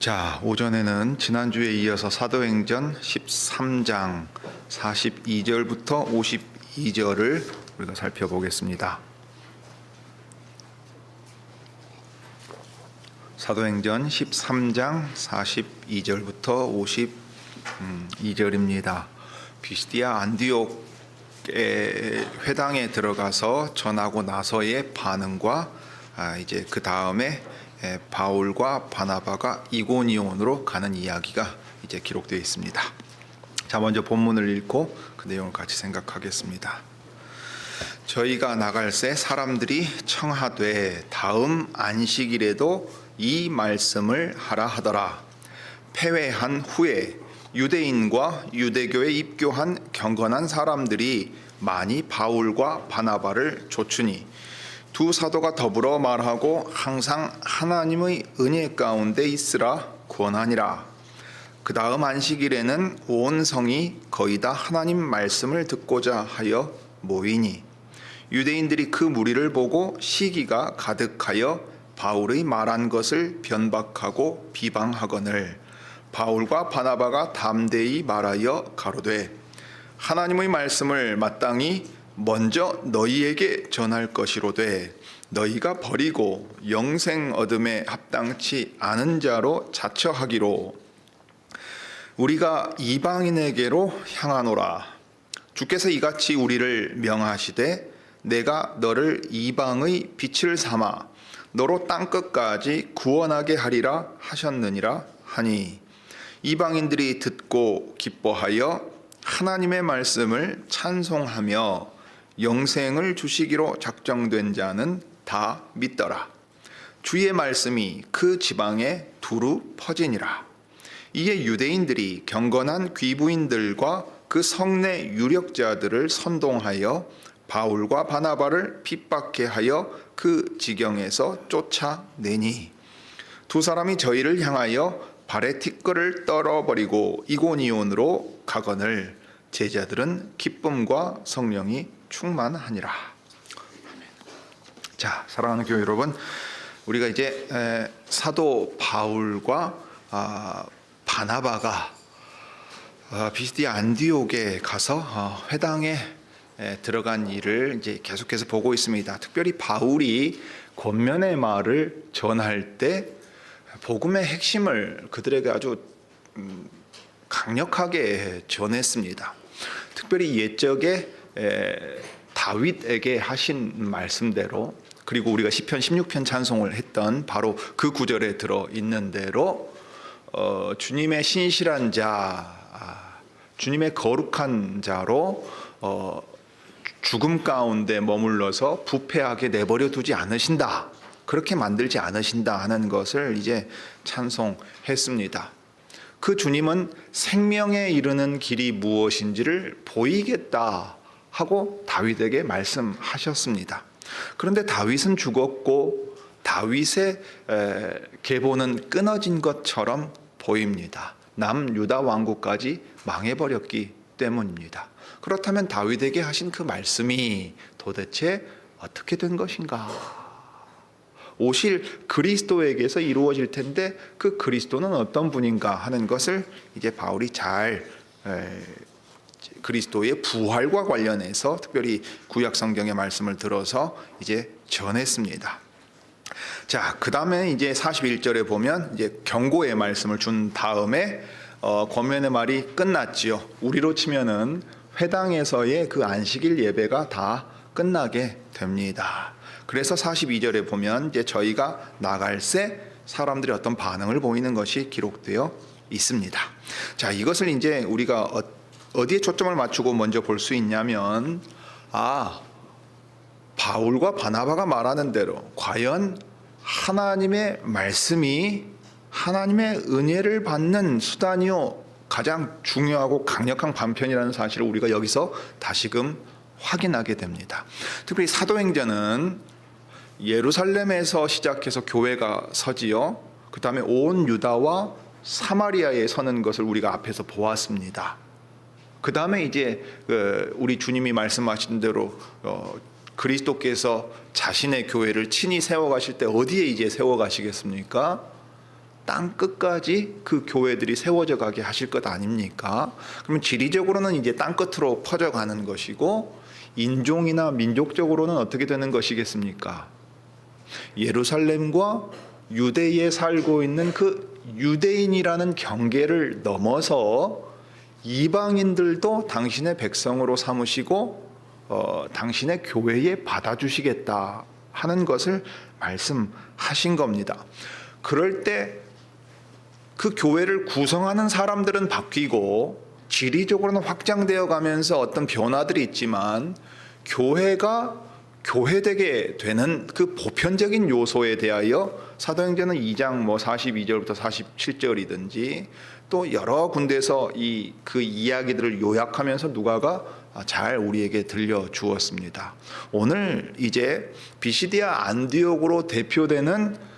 자, 오전에는 지난주에 이어서 사도행전 13장 42절부터 52절을 우리가 살펴보겠습니다. 사도행전 13장 42절부터 52절입니다. 비시디아 안디옥의 회당에 들어가서 전하고 나서의 반응과 이제 그 다음에 바울과 바나바가 이고니온으로 가는 이야기가 이제 기록되어 있습니다. 자, 먼저 본문을 읽고 그 내용을 같이 생각하겠습니다. 저희가 나갈새 사람들이 청하되 다음 안식일에도 이 말씀을 하라 하더라. 폐회한 후에 유대인과 유대교에 입교한 경건한 사람들이 많이 바울과 바나바를 좇으니 두 사도가 더불어 말하고 항상 하나님의 은혜 가운데 있으라 권하니라. 그 다음 안식일에는 온 성이 거의 다 하나님 말씀을 듣고자 하여 모이니 유대인들이 그 무리를 보고 시기가 가득하여 바울의 말한 것을 변박하고 비방하거늘 바울과 바나바가 담대히 말하여 가로되 하나님의 말씀을 마땅히 먼저 너희에게 전할 것이로되 너희가 버리고 영생 얻음에 합당치 않은 자로 자처하기로 우리가 이방인에게로 향하노라. 주께서 이같이 우리를 명하시되 내가 너를 이방의 빛을 삼아 너로 땅끝까지 구원하게 하리라 하셨느니라 하니 이방인들이 듣고 기뻐하여 하나님의 말씀을 찬송하며 영생을 주시기로 작정된 자는 다 믿더라. 주의 말씀이 그 지방에 두루 퍼지니라. 이에 유대인들이 경건한 귀부인들과 그 성내 유력자들을 선동하여 바울과 바나바를 핍박해 하여 그 지경에서 쫓아내니 두 사람이 저희를 향하여 발에 티끌을 떨어버리고 이고니온으로 가거늘 제자들은 기쁨과 성령이 충만하니라. 자, 사랑하는 교회 여러분, 우리가 이제 사도 바울과 바나바가 비시디아 안디옥에 가서 회당에 들어간 일을 이제 계속해서 보고 있습니다. 특별히 바울이 권면의 말을 전할 때 복음의 핵심을 그들에게 아주 강력하게 전했습니다. 특별히 옛적에 다윗에게 하신 말씀대로, 그리고 우리가 시편 16편 찬송을 했던 바로 그 구절에 들어있는 대로 주님의 신실한 자, 주님의 거룩한 자로 죽음 가운데 머물러서 부패하게 내버려 두지 않으신다, 그렇게 만들지 않으신다 하는 것을 이제 찬송했습니다. 그 주님은 생명에 이르는 길이 무엇인지를 보이겠다 하고 다윗에게 말씀하셨습니다. 그런데 다윗은 죽었고 다윗의 계보는 끊어진 것처럼 보입니다. 남유다 왕국까지 망해버렸기 때문입니다. 그렇다면 다윗에게 하신 그 말씀이 도대체 어떻게 된 것인가? 오실 그리스도에게서 이루어질 텐데 그 그리스도는 어떤 분인가 하는 것을 이제 바울이 잘 그리스도의 부활과 관련해서 특별히 구약 성경의 말씀을 들어서 이제 전했습니다. 자, 그 다음에 이제 41절에 보면 이제 경고의 말씀을 준 다음에 권면의 말이 끝났지요. 우리로 치면은 회당에서의 그 안식일 예배가 다 끝나게 됩니다. 그래서 42절에 보면 이제 저희가 나갈새 사람들이 어떤 반응을 보이는 것이 기록되어 있습니다. 자, 이것을 이제 우리가 어디에 초점을 맞추고 먼저 볼 수 있냐면, 바울과 바나바가 말하는 대로 과연 하나님의 말씀이 하나님의 은혜를 받는 수단이요 가장 중요하고 강력한 반편이라는 사실을 우리가 여기서 다시금 확인하게 됩니다. 특별히 사도행전은 예루살렘에서 시작해서 교회가 서지요. 그 다음에 온 유다와 사마리아에 서는 것을 우리가 앞에서 보았습니다. 그 다음에 이제 우리 주님이 말씀하신 대로 그리스도께서 자신의 교회를 친히 세워가실 때 어디에 이제 세워가시겠습니까? 땅 끝까지 그 교회들이 세워져 가게 하실 것 아닙니까? 그러면 지리적으로는 이제 땅 끝으로 퍼져가는 것이고, 인종이나 민족적으로는 어떻게 되는 것이겠습니까? 예루살렘과 유대에 살고 있는 그 유대인이라는 경계를 넘어서 이방인들도 당신의 백성으로 삼으시고 당신의 교회에 받아주시겠다 하는 것을 말씀하신 겁니다. 그럴 때 그 교회를 구성하는 사람들은 바뀌고 지리적으로는 확장되어 가면서 어떤 변화들이 있지만, 교회가 교회되게 되는 그 보편적인 요소에 대하여 사도행전은 2장 42절부터 47절이든지 또 여러 군데서 그 이야기들을 요약하면서 누가가 잘 우리에게 들려주었습니다. 오늘 이제 비시디아 안디옥으로 대표되는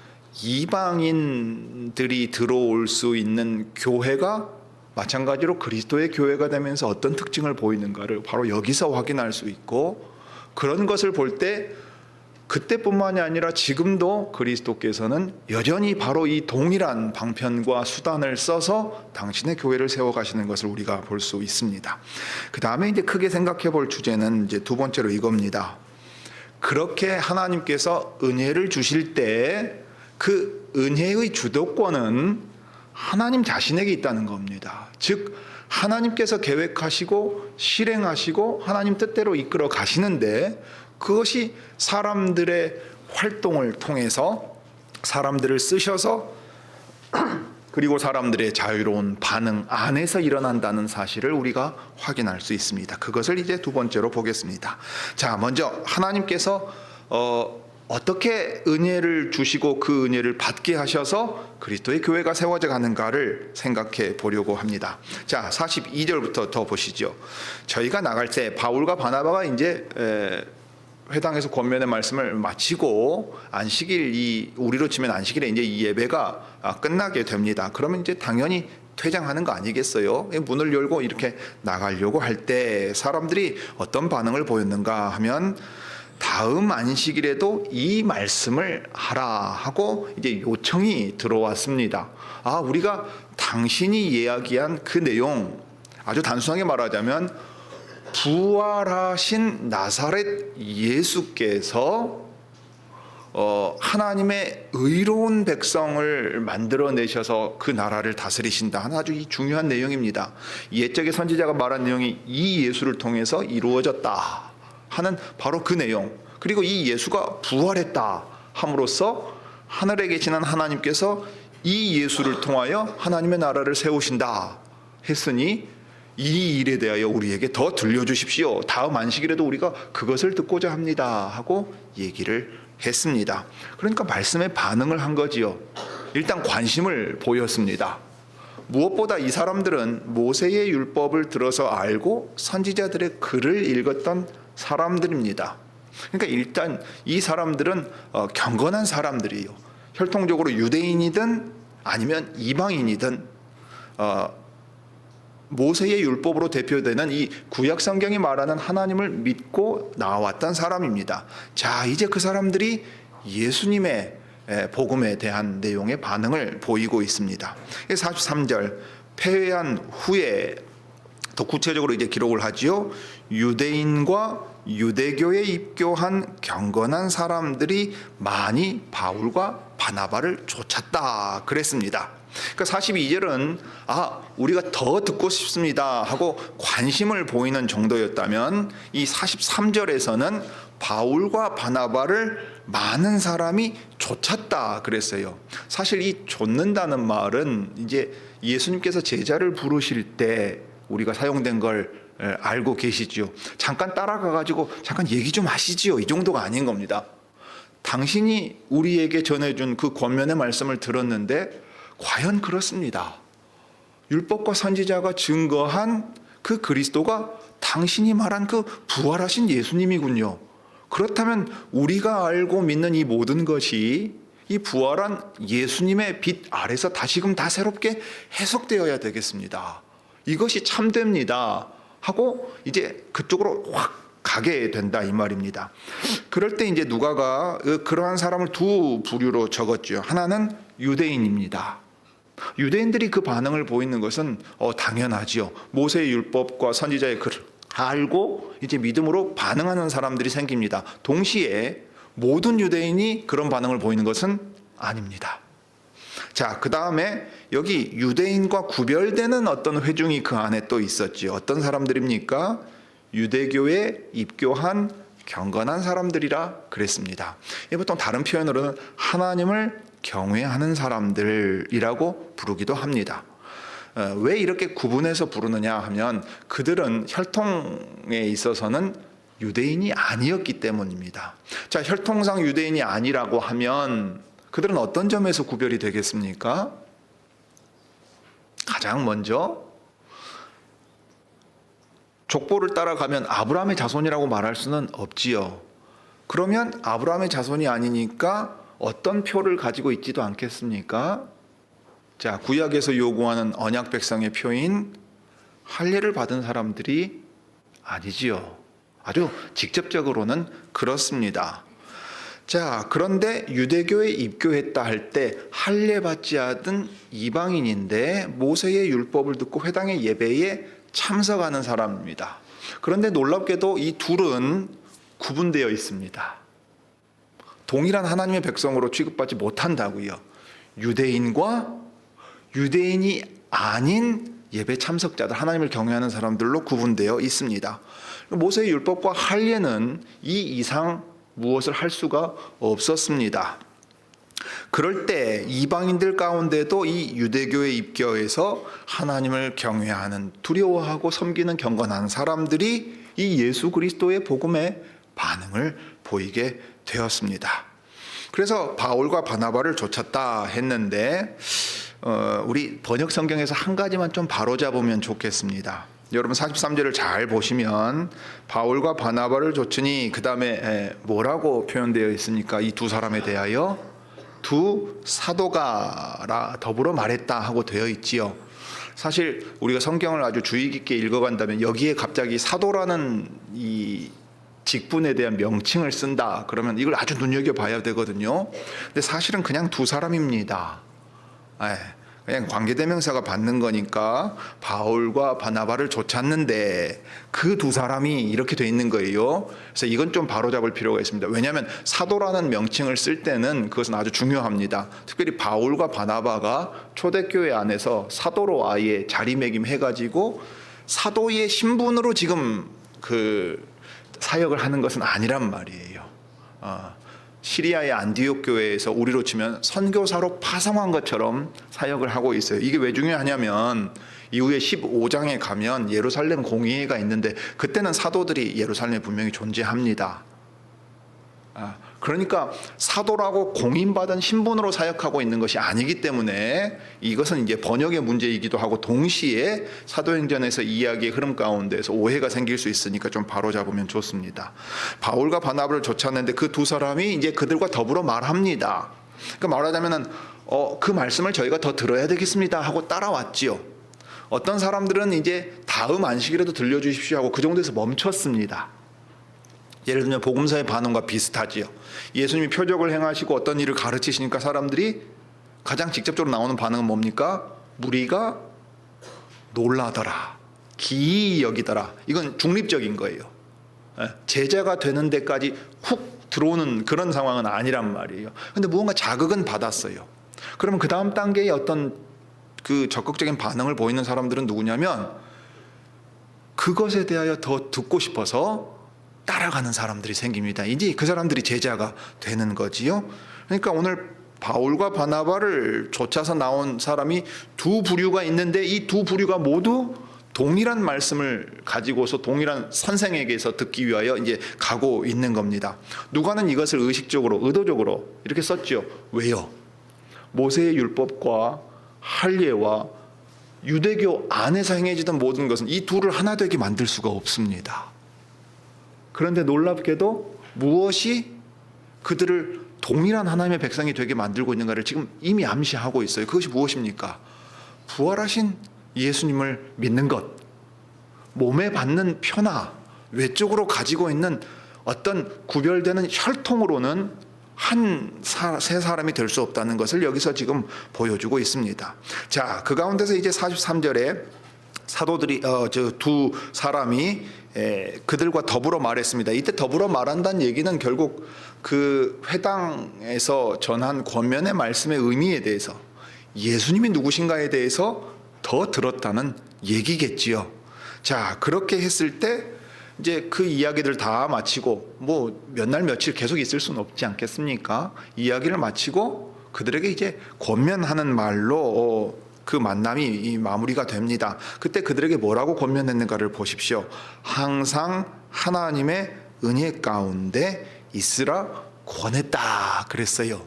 이방인들이 들어올 수 있는 교회가 마찬가지로 그리스도의 교회가 되면서 어떤 특징을 보이는가를 바로 여기서 확인할 수 있고, 그런 것을 볼 때 그때뿐만이 아니라 지금도 그리스도께서는 여전히 바로 이 동일한 방편과 수단을 써서 당신의 교회를 세워가시는 것을 우리가 볼 수 있습니다. 그 다음에 이제 크게 생각해 볼 주제는 이제 두 번째로 이겁니다. 그렇게 하나님께서 은혜를 주실 때 그 은혜의 주도권은 하나님 자신에게 있다는 겁니다. 즉 하나님께서 계획하시고 실행하시고 하나님 뜻대로 이끌어 가시는데, 그것이 사람들의 활동을 통해서 사람들을 쓰셔서 그리고 사람들의 자유로운 반응 안에서 일어난다는 사실을 우리가 확인할 수 있습니다. 그것을 이제 두 번째로 보겠습니다. 자, 먼저 하나님께서 어떻게 은혜를 주시고 그 은혜를 받게 하셔서 그리스도의 교회가 세워져 가는가를 생각해 보려고 합니다. 자, 42절부터 더 보시죠. 저희가 나갈 때 바울과 바나바가 이제 회당에서 권면의 말씀을 마치고 안식일, 우리로 치면 안식일에 이제 이 예배가 끝나게 됩니다. 그러면 이제 당연히 퇴장하는 거 아니겠어요? 문을 열고 이렇게 나가려고 할 때 사람들이 어떤 반응을 보였는가 하면, 다음 안식일에도 이 말씀을 하라 하고 이제 요청이 들어왔습니다. 우리가 당신이 이야기한 그 내용, 아주 단순하게 말하자면 부활하신 나사렛 예수께서 하나님의 의로운 백성을 만들어내셔서 그 나라를 다스리신다 하는 아주 중요한 내용입니다. 옛적의 선지자가 말한 내용이 이 예수를 통해서 이루어졌다 하는 바로 그 내용, 그리고 이 예수가 부활했다 함으로써 하늘에 계시는 하나님께서 이 예수를 통하여 하나님의 나라를 세우신다 했으니, 이 일에 대하여 우리에게 더 들려주십시오. 다음 안식일에도 우리가 그것을 듣고자 합니다 하고 얘기를 했습니다. 그러니까 말씀에 반응을 한 거지요. 일단 관심을 보였습니다. 무엇보다 이 사람들은 모세의 율법을 들어서 알고 선지자들의 글을 읽었던 사람들입니다. 그러니까 일단 이 사람들은 경건한 사람들이에요. 혈통적으로 유대인이든 아니면 이방인이든 모세의 율법으로 대표되는 이 구약 성경이 말하는 하나님을 믿고 나왔던 사람입니다. 자, 이제 그 사람들이 예수님의 복음에 대한 내용의 반응을 보이고 있습니다. 43절, 패회한 후에 더 구체적으로 이제 기록을 하지요. 유대인과 유대교에 입교한 경건한 사람들이 많이 바울과 바나바를 쫓았다 그랬습니다. 그러니까 42절은 우리가 더 듣고 싶습니다 하고 관심을 보이는 정도였다면, 이 43절에서는 바울과 바나바를 많은 사람이 쫓았다 그랬어요. 사실 이 쫓는다는 말은 이제 예수님께서 제자를 부르실 때 우리가 사용된 걸 알고 계시죠. 잠깐 따라가 가지고 잠깐 얘기 좀 하시지요, 이 정도가 아닌 겁니다. 당신이 우리에게 전해준 그 권면의 말씀을 들었는데 과연 그렇습니다. 율법과 선지자가 증거한 그 그리스도가 당신이 말한 그 부활하신 예수님이군요. 그렇다면 우리가 알고 믿는 이 모든 것이 이 부활한 예수님의 빛 아래서 다시금 다 새롭게 해석되어야 되겠습니다. 이것이 참됩니다 하고 이제 그쪽으로 확 가게 된다 이 말입니다. 그럴 때 이제 누가가 그러한 사람을 두 부류로 적었죠. 하나는 유대인입니다. 유대인들이 그 반응을 보이는 것은 당연하지요. 모세의 율법과 선지자의 글을 알고 이제 믿음으로 반응하는 사람들이 생깁니다. 동시에 모든 유대인이 그런 반응을 보이는 것은 아닙니다. 자, 그 다음에 여기 유대인과 구별되는 어떤 회중이 그 안에 또 있었지요. 어떤 사람들입니까? 유대교에 입교한 경건한 사람들이라 그랬습니다. 보통 다른 표현으로는 하나님을 경외하는 사람들이라고 부르기도 합니다. 왜 이렇게 구분해서 부르느냐 하면 그들은 혈통에 있어서는 유대인이 아니었기 때문입니다. 자, 혈통상 유대인이 아니라고 하면 그들은 어떤 점에서 구별이 되겠습니까? 가장 먼저 족보를 따라가면 아브라함의 자손이라고 말할 수는 없지요. 그러면 아브라함의 자손이 아니니까 어떤 표를 가지고 있지도 않겠습니까? 자, 구약에서 요구하는 언약 백성의 표인 할례를 받은 사람들이 아니지요. 아주 직접적으로는 그렇습니다. 자, 그런데 유대교에 입교했다 할 때 할례 받지 않은 이방인인데 모세의 율법을 듣고 회당의 예배에 참석하는 사람입니다. 그런데 놀랍게도 이 둘은 구분되어 있습니다. 동일한 하나님의 백성으로 취급받지 못한다고요. 유대인과 유대인이 아닌 예배 참석자들, 하나님을 경외하는 사람들로 구분되어 있습니다. 모세의 율법과 할례는 이 이상 무엇을 할 수가 없었습니다. 그럴 때 이방인들 가운데도 이 유대교에 입교해서 하나님을 경외하는, 두려워하고 섬기는 경건한 사람들이 이 예수 그리스도의 복음에 반응을 보이게 되었습니다. 그래서 바울과 바나바를 쫓았다 했는데 우리 번역 성경에서 한 가지만 좀 바로잡으면 좋겠습니다. 여러분 43절을 잘 보시면 바울과 바나바를 쫓으니 그 다음에 뭐라고 표현되어 있습니까? 이 두 사람에 대하여 두 사도가 더불어 말했다 하고 되어 있지요. 사실 우리가 성경을 아주 주의 깊게 읽어간다면 여기에 갑자기 사도라는 이 직분에 대한 명칭을 쓴다 그러면 이걸 아주 눈여겨봐야 되거든요. 근데 사실은 그냥 두 사람입니다. 그냥 관계대명사가 받는 거니까 바울과 바나바를 쫓았는데 그 두 사람이 이렇게 돼 있는 거예요. 그래서 이건 좀 바로잡을 필요가 있습니다. 왜냐하면 사도라는 명칭을 쓸 때는 그것은 아주 중요합니다. 특별히 바울과 바나바가 초대교회 안에서 사도로 아예 자리매김해가지고 사도의 신분으로 지금 그 사역을 하는 것은 아니란 말이에요. 시리아의 안디옥 교회에서 우리로 치면 선교사로 파송한 것처럼 사역을 하고 있어요. 이게 왜 중요하냐면 이후에 15장에 가면 예루살렘 공의회가 있는데 그때는 사도들이 예루살렘에 분명히 존재합니다. 그러니까 사도라고 공인받은 신분으로 사역하고 있는 것이 아니기 때문에 이것은 이제 번역의 문제이기도 하고 동시에 사도행전에서 이야기의 흐름 가운데서 오해가 생길 수 있으니까 좀 바로잡으면 좋습니다. 바울과 바나바를 쫓았는데 그 두 사람이 이제 그들과 더불어 말합니다. 그러니까 말하자면은 그 말씀을 저희가 더 들어야 되겠습니다 하고 따라왔지요. 어떤 사람들은 이제 다음 안식일에도 들려주십시오 하고 그 정도에서 멈췄습니다. 예를 들면 복음서의 반응과 비슷하지요. 예수님이 표적을 행하시고 어떤 일을 가르치시니까 사람들이 가장 직접적으로 나오는 반응은 뭡니까? 무리가 놀라더라, 기이 여기더라. 이건 중립적인 거예요. 제자가 되는 데까지 훅 들어오는 그런 상황은 아니란 말이에요. 근데 무언가 자극은 받았어요. 그러면 그 다음 단계의 어떤 그 적극적인 반응을 보이는 사람들은 누구냐면 그것에 대하여 더 듣고 싶어서 따라가는 사람들이 생깁니다. 이제 그 사람들이 제자가 되는 거지요. 그러니까 오늘 바울과 바나바를 쫓아서 나온 사람이 두 부류가 있는데 이 두 부류가 모두 동일한 말씀을 가지고서 동일한 선생에게서 듣기 위하여 이제 가고 있는 겁니다. 누가는 이것을 의식적으로, 의도적으로 이렇게 썼죠. 왜요? 모세의 율법과 할례와 유대교 안에서 행해지던 모든 것은 이 둘을 하나 되게 만들 수가 없습니다. 그런데 놀랍게도 무엇이 그들을 동일한 하나님의 백성이 되게 만들고 있는가를 지금 이미 암시하고 있어요. 그것이 무엇입니까? 부활하신 예수님을 믿는 것, 몸에 받는 표나 외적으로 가지고 있는 어떤 구별되는 혈통으로는 세 사람이 될 수 없다는 것을 여기서 지금 보여주고 있습니다. 자, 그 가운데서 이제 43절에 사도들이 두 사람이 그들과 더불어 말했습니다. 이때 더불어 말한다는 얘기는 결국 그 회당에서 전한 권면의 말씀의 의미에 대해서, 예수님이 누구신가에 대해서 더 들었다는 얘기겠지요. 자, 그렇게 했을 때 이제 그 이야기들 다 마치고 뭐 몇 날 며칠 계속 있을 수는 없지 않겠습니까? 이야기를 마치고 그들에게 이제 권면하는 말로 그 만남이 마무리가 됩니다. 그때 그들에게 뭐라고 권면했는가를 보십시오. 항상 하나님의 은혜 가운데 있으라 권했다 그랬어요.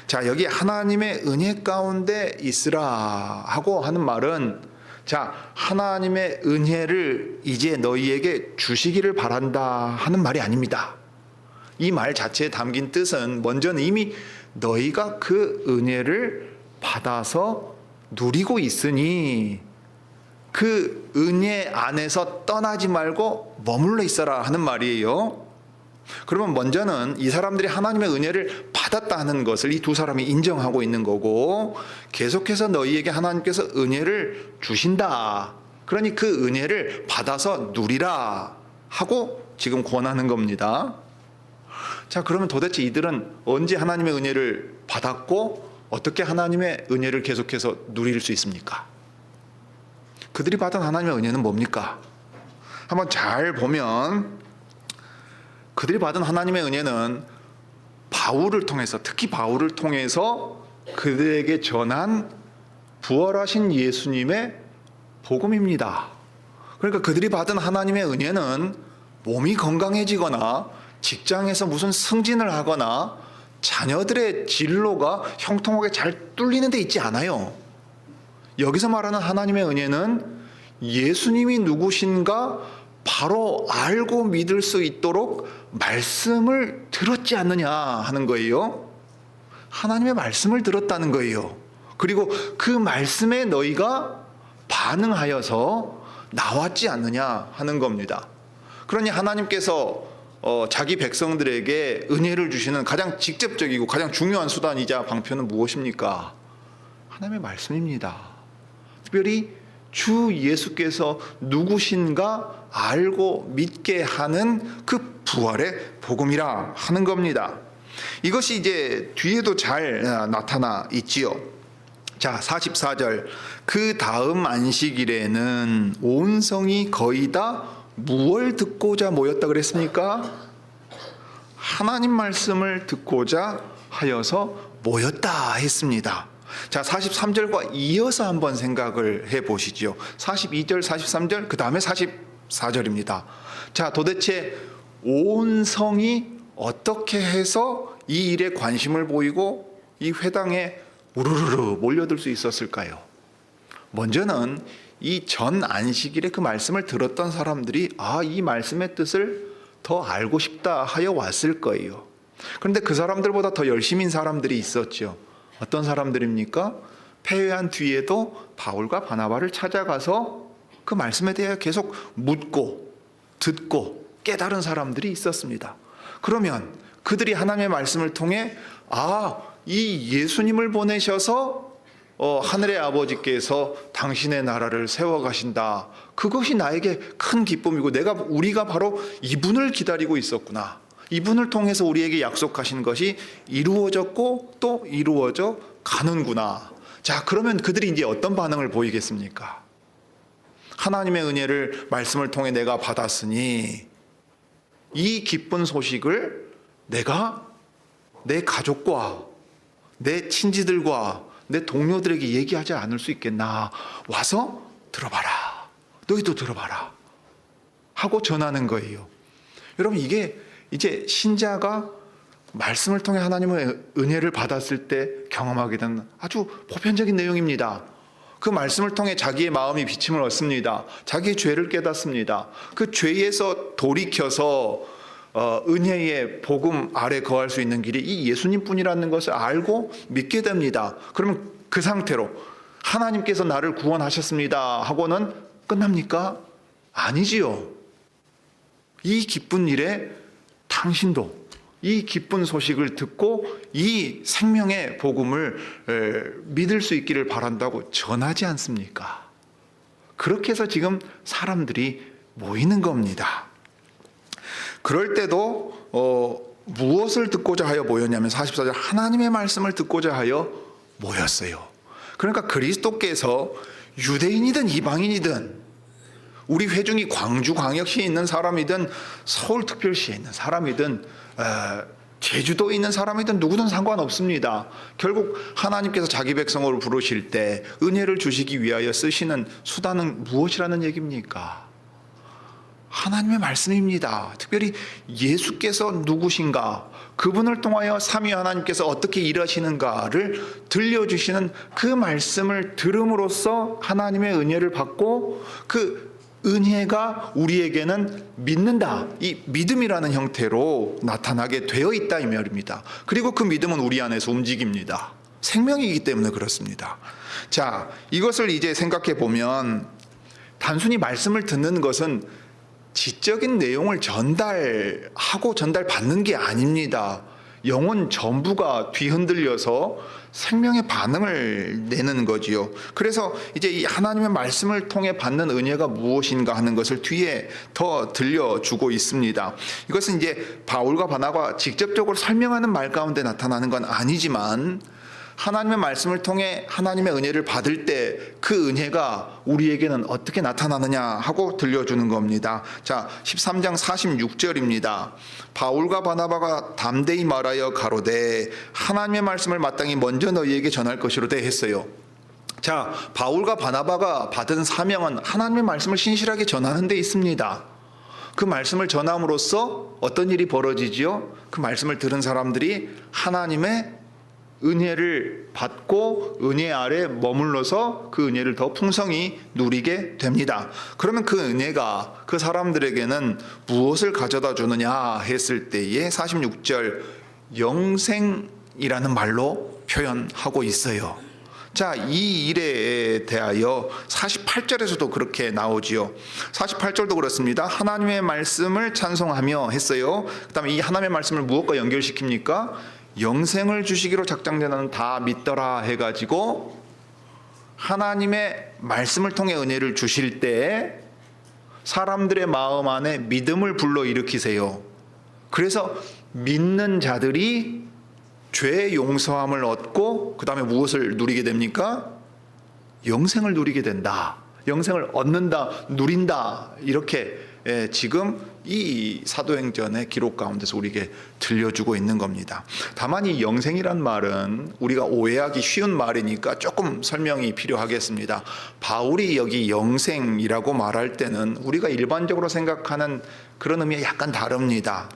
자, 여기 하나님의 은혜 가운데 있으라 하고 하는 말은, 자, 하나님의 은혜를 이제 너희에게 주시기를 바란다 하는 말이 아닙니다. 이 말 자체에 담긴 뜻은 먼저는 이미 너희가 그 은혜를 받아서 누리고 있으니 그 은혜 안에서 떠나지 말고 머물러 있어라 하는 말이에요. 그러면 먼저는 이 사람들이 하나님의 은혜를 받았다 하는 것을 이 두 사람이 인정하고 있는 거고, 계속해서 너희에게 하나님께서 은혜를 주신다. 그러니 그 은혜를 받아서 누리라 하고 지금 권하는 겁니다. 자, 그러면 도대체 이들은 언제 하나님의 은혜를 받았고 어떻게 하나님의 은혜를 계속해서 누릴 수 있습니까? 그들이 받은 하나님의 은혜는 뭡니까? 한번 잘 보면 그들이 받은 하나님의 은혜는 바울을 통해서, 특히 바울을 통해서 그들에게 전한 부활하신 예수님의 복음입니다. 그러니까 그들이 받은 하나님의 은혜는 몸이 건강해지거나 직장에서 무슨 승진을 하거나 자녀들의 진로가 형통하게 잘 뚫리는 데 있지 않아요. 여기서 말하는 하나님의 은혜는 예수님이 누구신가 바로 알고 믿을 수 있도록 말씀을 들었지 않느냐 하는 거예요. 하나님의 말씀을 들었다는 거예요. 그리고 그 말씀에 너희가 반응하여서 나왔지 않느냐 하는 겁니다. 그러니 하나님께서 자기 백성들에게 은혜를 주시는 가장 직접적이고 가장 중요한 수단이자 방편은 무엇입니까? 하나님의 말씀입니다. 특별히 주 예수께서 누구신가 알고 믿게 하는 그 부활의 복음이라 하는 겁니다. 이것이 이제 뒤에도 잘 나타나 있지요. 자, 44절. 그 다음 안식일에는 온 성이 거의 다 무엇을 듣고자 모였다 그랬습니까? 하나님 말씀을 듣고자 하여서 모였다 했습니다. 자, 43절과 이어서 한번 생각을 해보시죠. 42절, 43절, 그 다음에 44절입니다. 자, 도대체 온 성이 어떻게 해서 이 일에 관심을 보이고 이 회당에 우르르르 몰려들 수 있었을까요? 먼저는 이 전 안식일에 그 말씀을 들었던 사람들이 이 말씀의 뜻을 더 알고 싶다 하여 왔을 거예요. 그런데 그 사람들보다 더 열심인 사람들이 있었죠. 어떤 사람들입니까? 폐회한 뒤에도 바울과 바나바를 찾아가서 그 말씀에 대해 계속 묻고 듣고 깨달은 사람들이 있었습니다. 그러면 그들이 하나님의 말씀을 통해 이 예수님을 보내셔서 하늘의 아버지께서 당신의 나라를 세워가신다. 그것이 나에게 큰 기쁨이고 우리가 바로 이분을 기다리고 있었구나. 이분을 통해서 우리에게 약속하신 것이 이루어졌고 또 이루어져 가는구나. 자, 그러면 그들이 이제 어떤 반응을 보이겠습니까? 하나님의 은혜를 말씀을 통해 내가 받았으니 이 기쁜 소식을 내가 내 가족과 내 친지들과 내 동료들에게 얘기하지 않을 수 있겠나? 와서 들어봐라. 너희도 들어봐라. 하고 전하는 거예요. 여러분, 이게 이제 신자가 말씀을 통해 하나님의 은혜를 받았을 때 경험하게 되는 아주 보편적인 내용입니다. 그 말씀을 통해 자기의 마음이 비침을 얻습니다. 자기의 죄를 깨닫습니다. 그 죄에서 돌이켜서 은혜의 복음 아래 거할 수 있는 길이 이 예수님뿐이라는 것을 알고 믿게 됩니다. 그러면 그 상태로 하나님께서 나를 구원하셨습니다 하고는 끝납니까? 아니지요. 이 기쁜 일에 당신도 이 기쁜 소식을 듣고 이 생명의 복음을 믿을 수 있기를 바란다고 전하지 않습니까? 그렇게 해서 지금 사람들이 모이는 겁니다. 그럴 때도 무엇을 듣고자 하여 모였냐면 44절 하나님의 말씀을 듣고자 하여 모였어요. 그러니까 그리스도께서 유대인이든 이방인이든 우리 회중이 광주광역시에 있는 사람이든 서울특별시에 있는 사람이든 제주도에 있는 사람이든 누구든 상관없습니다. 결국 하나님께서 자기 백성으로 부르실 때 은혜를 주시기 위하여 쓰시는 수단은 무엇이라는 얘기입니까? 하나님의 말씀입니다. 특별히 예수께서 누구신가, 그분을 통하여 삼위 하나님께서 어떻게 일하시는가를 들려주시는 그 말씀을 들음으로써 하나님의 은혜를 받고 그 은혜가 우리에게는 믿는다, 이 믿음이라는 형태로 나타나게 되어 있다 이 말입니다. 그리고 그 믿음은 우리 안에서 움직입니다. 생명이기 때문에 그렇습니다. 자, 이것을 이제 생각해 보면 단순히 말씀을 듣는 것은 지적인 내용을 전달하고 전달받는 게 아닙니다. 영혼 전부가 뒤흔들려서 생명의 반응을 내는 거지요. 그래서 이제 이 하나님의 말씀을 통해 받는 은혜가 무엇인가 하는 것을 뒤에 더 들려주고 있습니다. 이것은 이제 바울과 바나바가 직접적으로 설명하는 말 가운데 나타나는 건 아니지만 하나님의 말씀을 통해 하나님의 은혜를 받을 때 그 은혜가 우리에게는 어떻게 나타나느냐 하고 들려주는 겁니다. 자, 13장 46절입니다. 바울과 바나바가 담대히 말하여 가로되 하나님의 말씀을 마땅히 먼저 너희에게 전할 것이로되 했어요. 자, 바울과 바나바가 받은 사명은 하나님의 말씀을 신실하게 전하는 데 있습니다. 그 말씀을 전함으로써 어떤 일이 벌어지지요? 그 말씀을 들은 사람들이 하나님의 은혜를 받고 은혜 아래 머물러서 그 은혜를 더 풍성히 누리게 됩니다. 그러면 그 은혜가 그 사람들에게는 무엇을 가져다 주느냐 했을 때에 46절 영생이라는 말로 표현하고 있어요. 자, 이 일에 대하여 48절에서도 그렇게 나오지요. 48절도 그렇습니다. 하나님의 말씀을 찬송하며 했어요. 그 다음에 이 하나님의 말씀을 무엇과 연결시킵니까? 영생을 주시기로 작정되는 다 믿더라 해가지고 하나님의 말씀을 통해 은혜를 주실 때 사람들의 마음 안에 믿음을 불러일으키세요. 그래서 믿는 자들이 죄의 용서함을 얻고 그 다음에 무엇을 누리게 됩니까? 영생을 누리게 된다. 영생을 얻는다, 누린다. 이렇게 지금 이 사도행전의 기록 가운데서 우리에게 들려주고 있는 겁니다. 다만 이 영생이란 말은 우리가 오해하기 쉬운 말이니까 조금 설명이 필요하겠습니다. 바울이 여기 영생이라고 말할 때는 우리가 일반적으로 생각하는 그런 의미가 약간 다릅니다.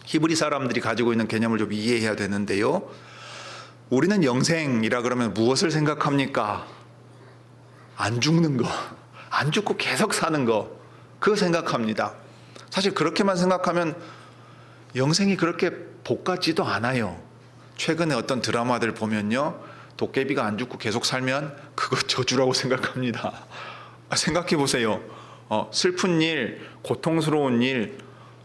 히브리 사람들이 가지고 있는 개념을 좀 이해해야 되는데요. 우리는 영생이라 그러면 무엇을 생각합니까? 안 죽는 거, 안 죽고 계속 사는 거, 그거 생각합니다. 사실 그렇게만 생각하면 영생이 그렇게 복 같지도 않아요. 최근에 어떤 드라마들 보면요, 도깨비가 안 죽고 계속 살면 그거 저주라고 생각합니다. 생각해 보세요. 슬픈 일, 고통스러운 일,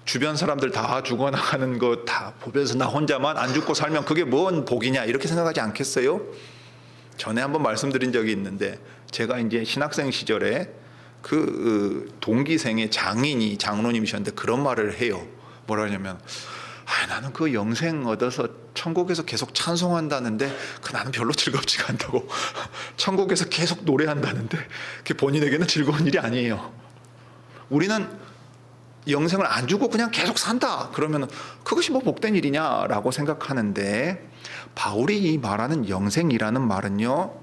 주변 사람들 다 죽어나가는 거 다 보면서 나 혼자만 안 죽고 살면 그게 뭔 복이냐 이렇게 생각하지 않겠어요? 전에 한번 말씀드린 적이 있는데 제가 이제 신학생 시절에 그 동기생의 장인이 장로님이셨는데 그런 말을 해요. 뭐라 하냐면 나는 그 영생 얻어서 천국에서 계속 찬송한다는데 나는 별로 즐겁지가 않다고. 천국에서 계속 노래한다는데 그게 본인에게는 즐거운 일이 아니에요. 우리는 영생을 안 주고 그냥 계속 산다 그러면 그것이 뭐 복된 일이냐라고 생각하는데 바울이 말하는 영생이라는 말은요,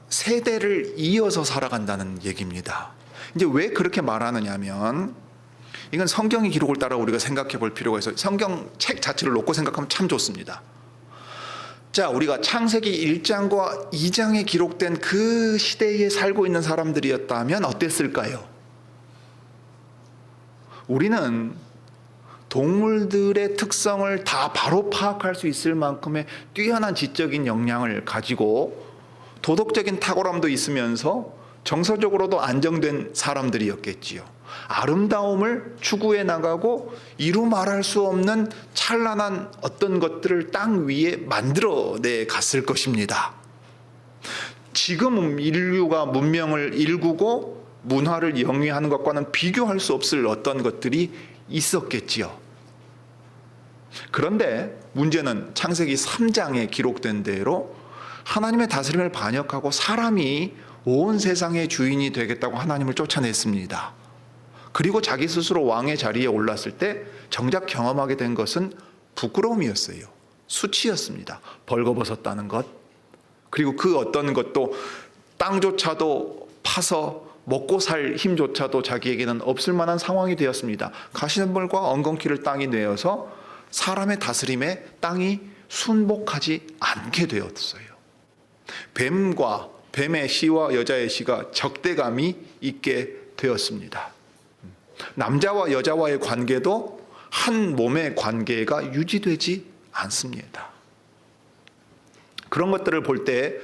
세대를 이어서 살아간다는 얘기입니다. 이제 왜 그렇게 말하느냐면 이건 성경의 기록을 따라 우리가 생각해 볼 필요가 있어요. 성경 책 자체를 놓고 생각하면 참 좋습니다. 자, 우리가 창세기 1장과 2장에 기록된 그 시대에 살고 있는 사람들이었다면 어땠을까요? 우리는 동물들의 특성을 다 바로 파악할 수 있을 만큼의 뛰어난 지적인 역량을 가지고 도덕적인 탁월함도 있으면서 정서적으로도 안정된 사람들이었겠지요. 아름다움을 추구해 나가고 이루 말할 수 없는 찬란한 어떤 것들을 땅 위에 만들어내 갔을 것입니다. 지금 인류가 문명을 일구고 문화를 영위하는 것과는 비교할 수 없을 어떤 것들이 있었겠지요. 그런데 문제는 창세기 3장에 기록된 대로 하나님의 다스림을 반역하고 사람이 온 세상의 주인이 되겠다고 하나님을 쫓아냈습니다. 그리고 자기 스스로 왕의 자리에 올랐을 때 정작 경험하게 된 것은 부끄러움이었어요. 수치였습니다. 벌거벗었다는 것. 그리고 그 어떤 것도 땅조차도 파서 먹고 살 힘조차도 자기에게는 없을 만한 상황이 되었습니다. 가시덤불과 엉겅퀴를 땅이 내어서 사람의 다스림에 땅이 순복하지 않게 되었어요. 뱀의 씨와 여자의 씨가 적대감이 있게 되었습니다. 남자와 여자와의 관계도 한 몸의 관계가 유지되지 않습니다. 그런 것들을 볼 때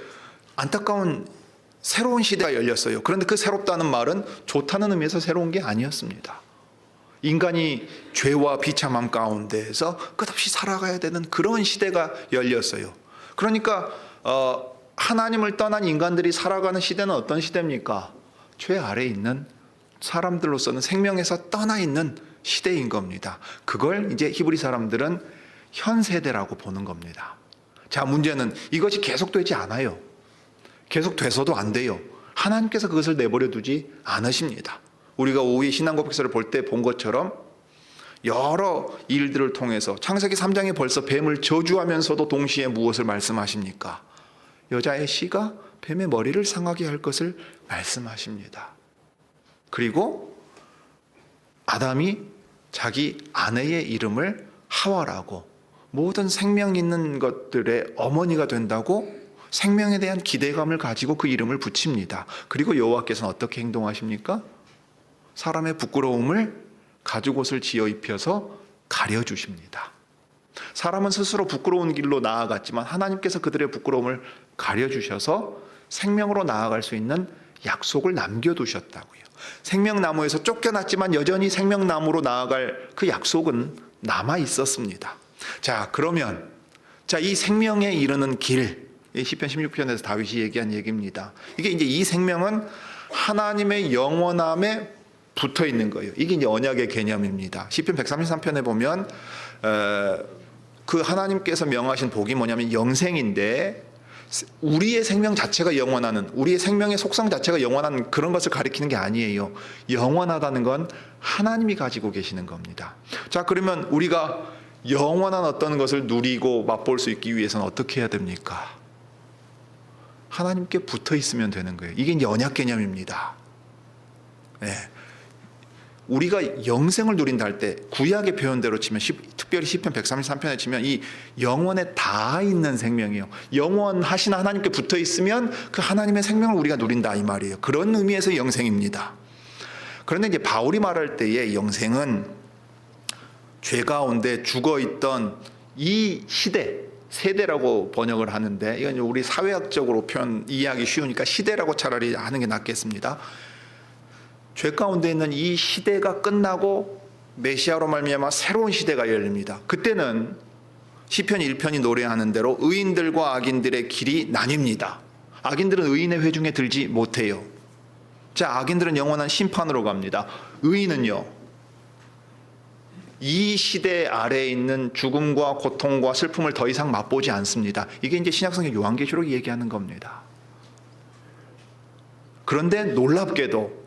안타까운 새로운 시대가 열렸어요. 그런데 그 새롭다는 말은 좋다는 의미에서 새로운 게 아니었습니다. 인간이 죄와 비참함 가운데에서 끝없이 살아가야 되는 그런 시대가 열렸어요. 그러니까 하나님을 떠난 인간들이 살아가는 시대는 어떤 시대입니까? 죄 아래에 있는 사람들로서는 생명에서 떠나 있는 시대인 겁니다. 그걸 이제 히브리 사람들은 현 세대라고 보는 겁니다. 자, 문제는 이것이 계속되지 않아요. 계속돼서도 안 돼요. 하나님께서 그것을 내버려 두지 않으십니다. 우리가 오후에 신앙고백서를 볼 때 본 것처럼 여러 일들을 통해서 창세기 3장에 벌써 뱀을 저주하면서도 동시에 무엇을 말씀하십니까? 여자의 씨가 뱀의 머리를 상하게 할 것을 말씀하십니다. 그리고 아담이 자기 아내의 이름을 하와라고, 모든 생명 있는 것들의 어머니가 된다고 생명에 대한 기대감을 가지고 그 이름을 붙입니다. 그리고 여호와께서는 어떻게 행동하십니까? 사람의 부끄러움을 가죽옷을 지어 입혀서 가려주십니다. 사람은 스스로 부끄러운 길로 나아갔지만 하나님께서 그들의 부끄러움을 가려주셔서 생명으로 나아갈 수 있는 약속을 남겨두셨다고요. 생명나무에서 쫓겨났지만 여전히 생명나무로 나아갈 그 약속은 남아 있었습니다. 자, 그러면 이 생명에 이르는 길, 시편 16편에서 다윗이 얘기한 얘기입니다. 이게 이제 이 생명은 하나님의 영원함에 붙어 있는 거예요. 이게 이제 언약의 개념입니다. 시편 133편에 보면 그 하나님께서 명하신 복이 뭐냐면 영생인데, 우리의 생명 자체가 영원하는, 우리의 생명의 속성 자체가 영원한 그런 것을 가리키는 게 아니에요. 영원하다는 건 하나님이 가지고 계시는 겁니다. 자, 그러면 우리가 영원한 어떤 것을 누리고 맛볼 수 있기 위해서는 어떻게 해야 됩니까? 하나님께 붙어 있으면 되는 거예요. 이게 이제 언약 개념입니다. 네. 우리가 영생을 누린다 할 때 구약의 표현대로 치면, 특별히 시편 133편에 치면 이 영원에 닿아 있는 생명이에요. 영원하신 하나님께 붙어 있으면 그 하나님의 생명을 우리가 누린다 이 말이에요. 그런 의미에서 영생입니다. 그런데 이제 바울이 말할 때의 영생은 죄 가운데 죽어 있던 이 세대라고 번역을 하는데, 이건 우리 사회학적으로 이해하기 쉬우니까 시대라고 차라리 하는 게 낫겠습니다. 죄 가운데 있는 이 시대가 끝나고 메시아로 말미암아 새로운 시대가 열립니다. 그때는 시편 1편이 노래하는 대로 의인들과 악인들의 길이 나뉩니다. 악인들은 의인의 회중에 들지 못해요. 자, 악인들은 영원한 심판으로 갑니다. 의인은요, 이 시대 아래에 있는 죽음과 고통과 슬픔을 더 이상 맛보지 않습니다. 이게 이제 신약성경 요한계시록이 얘기하는 겁니다. 그런데 놀랍게도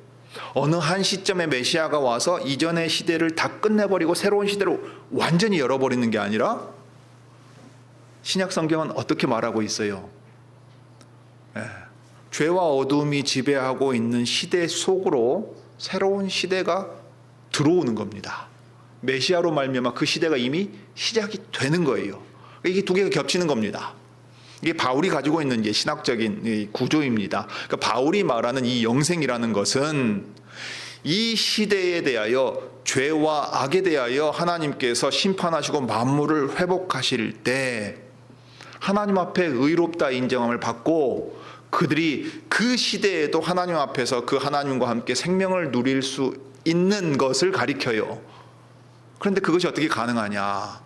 어느 한 시점에 메시아가 와서 이전의 시대를 다 끝내버리고 새로운 시대로 완전히 열어버리는 게 아니라, 신약성경은 어떻게 말하고 있어요? 죄와 어둠이 지배하고 있는 시대 속으로 새로운 시대가 들어오는 겁니다. 메시아로 말미암아 그 시대가 이미 시작이 되는 거예요. 이게 두 개가 겹치는 겁니다. 이게 바울이 가지고 있는 이제 신학적인 구조입니다. 그러니까 바울이 말하는 이 영생이라는 것은 이 시대에 대하여, 죄와 악에 대하여 하나님께서 심판하시고 만물을 회복하실 때 하나님 앞에 의롭다 인정함을 받고, 그들이 그 시대에도 하나님 앞에서 그 하나님과 함께 생명을 누릴 수 있는 것을 가리켜요. 그런데 그것이 어떻게 가능하냐?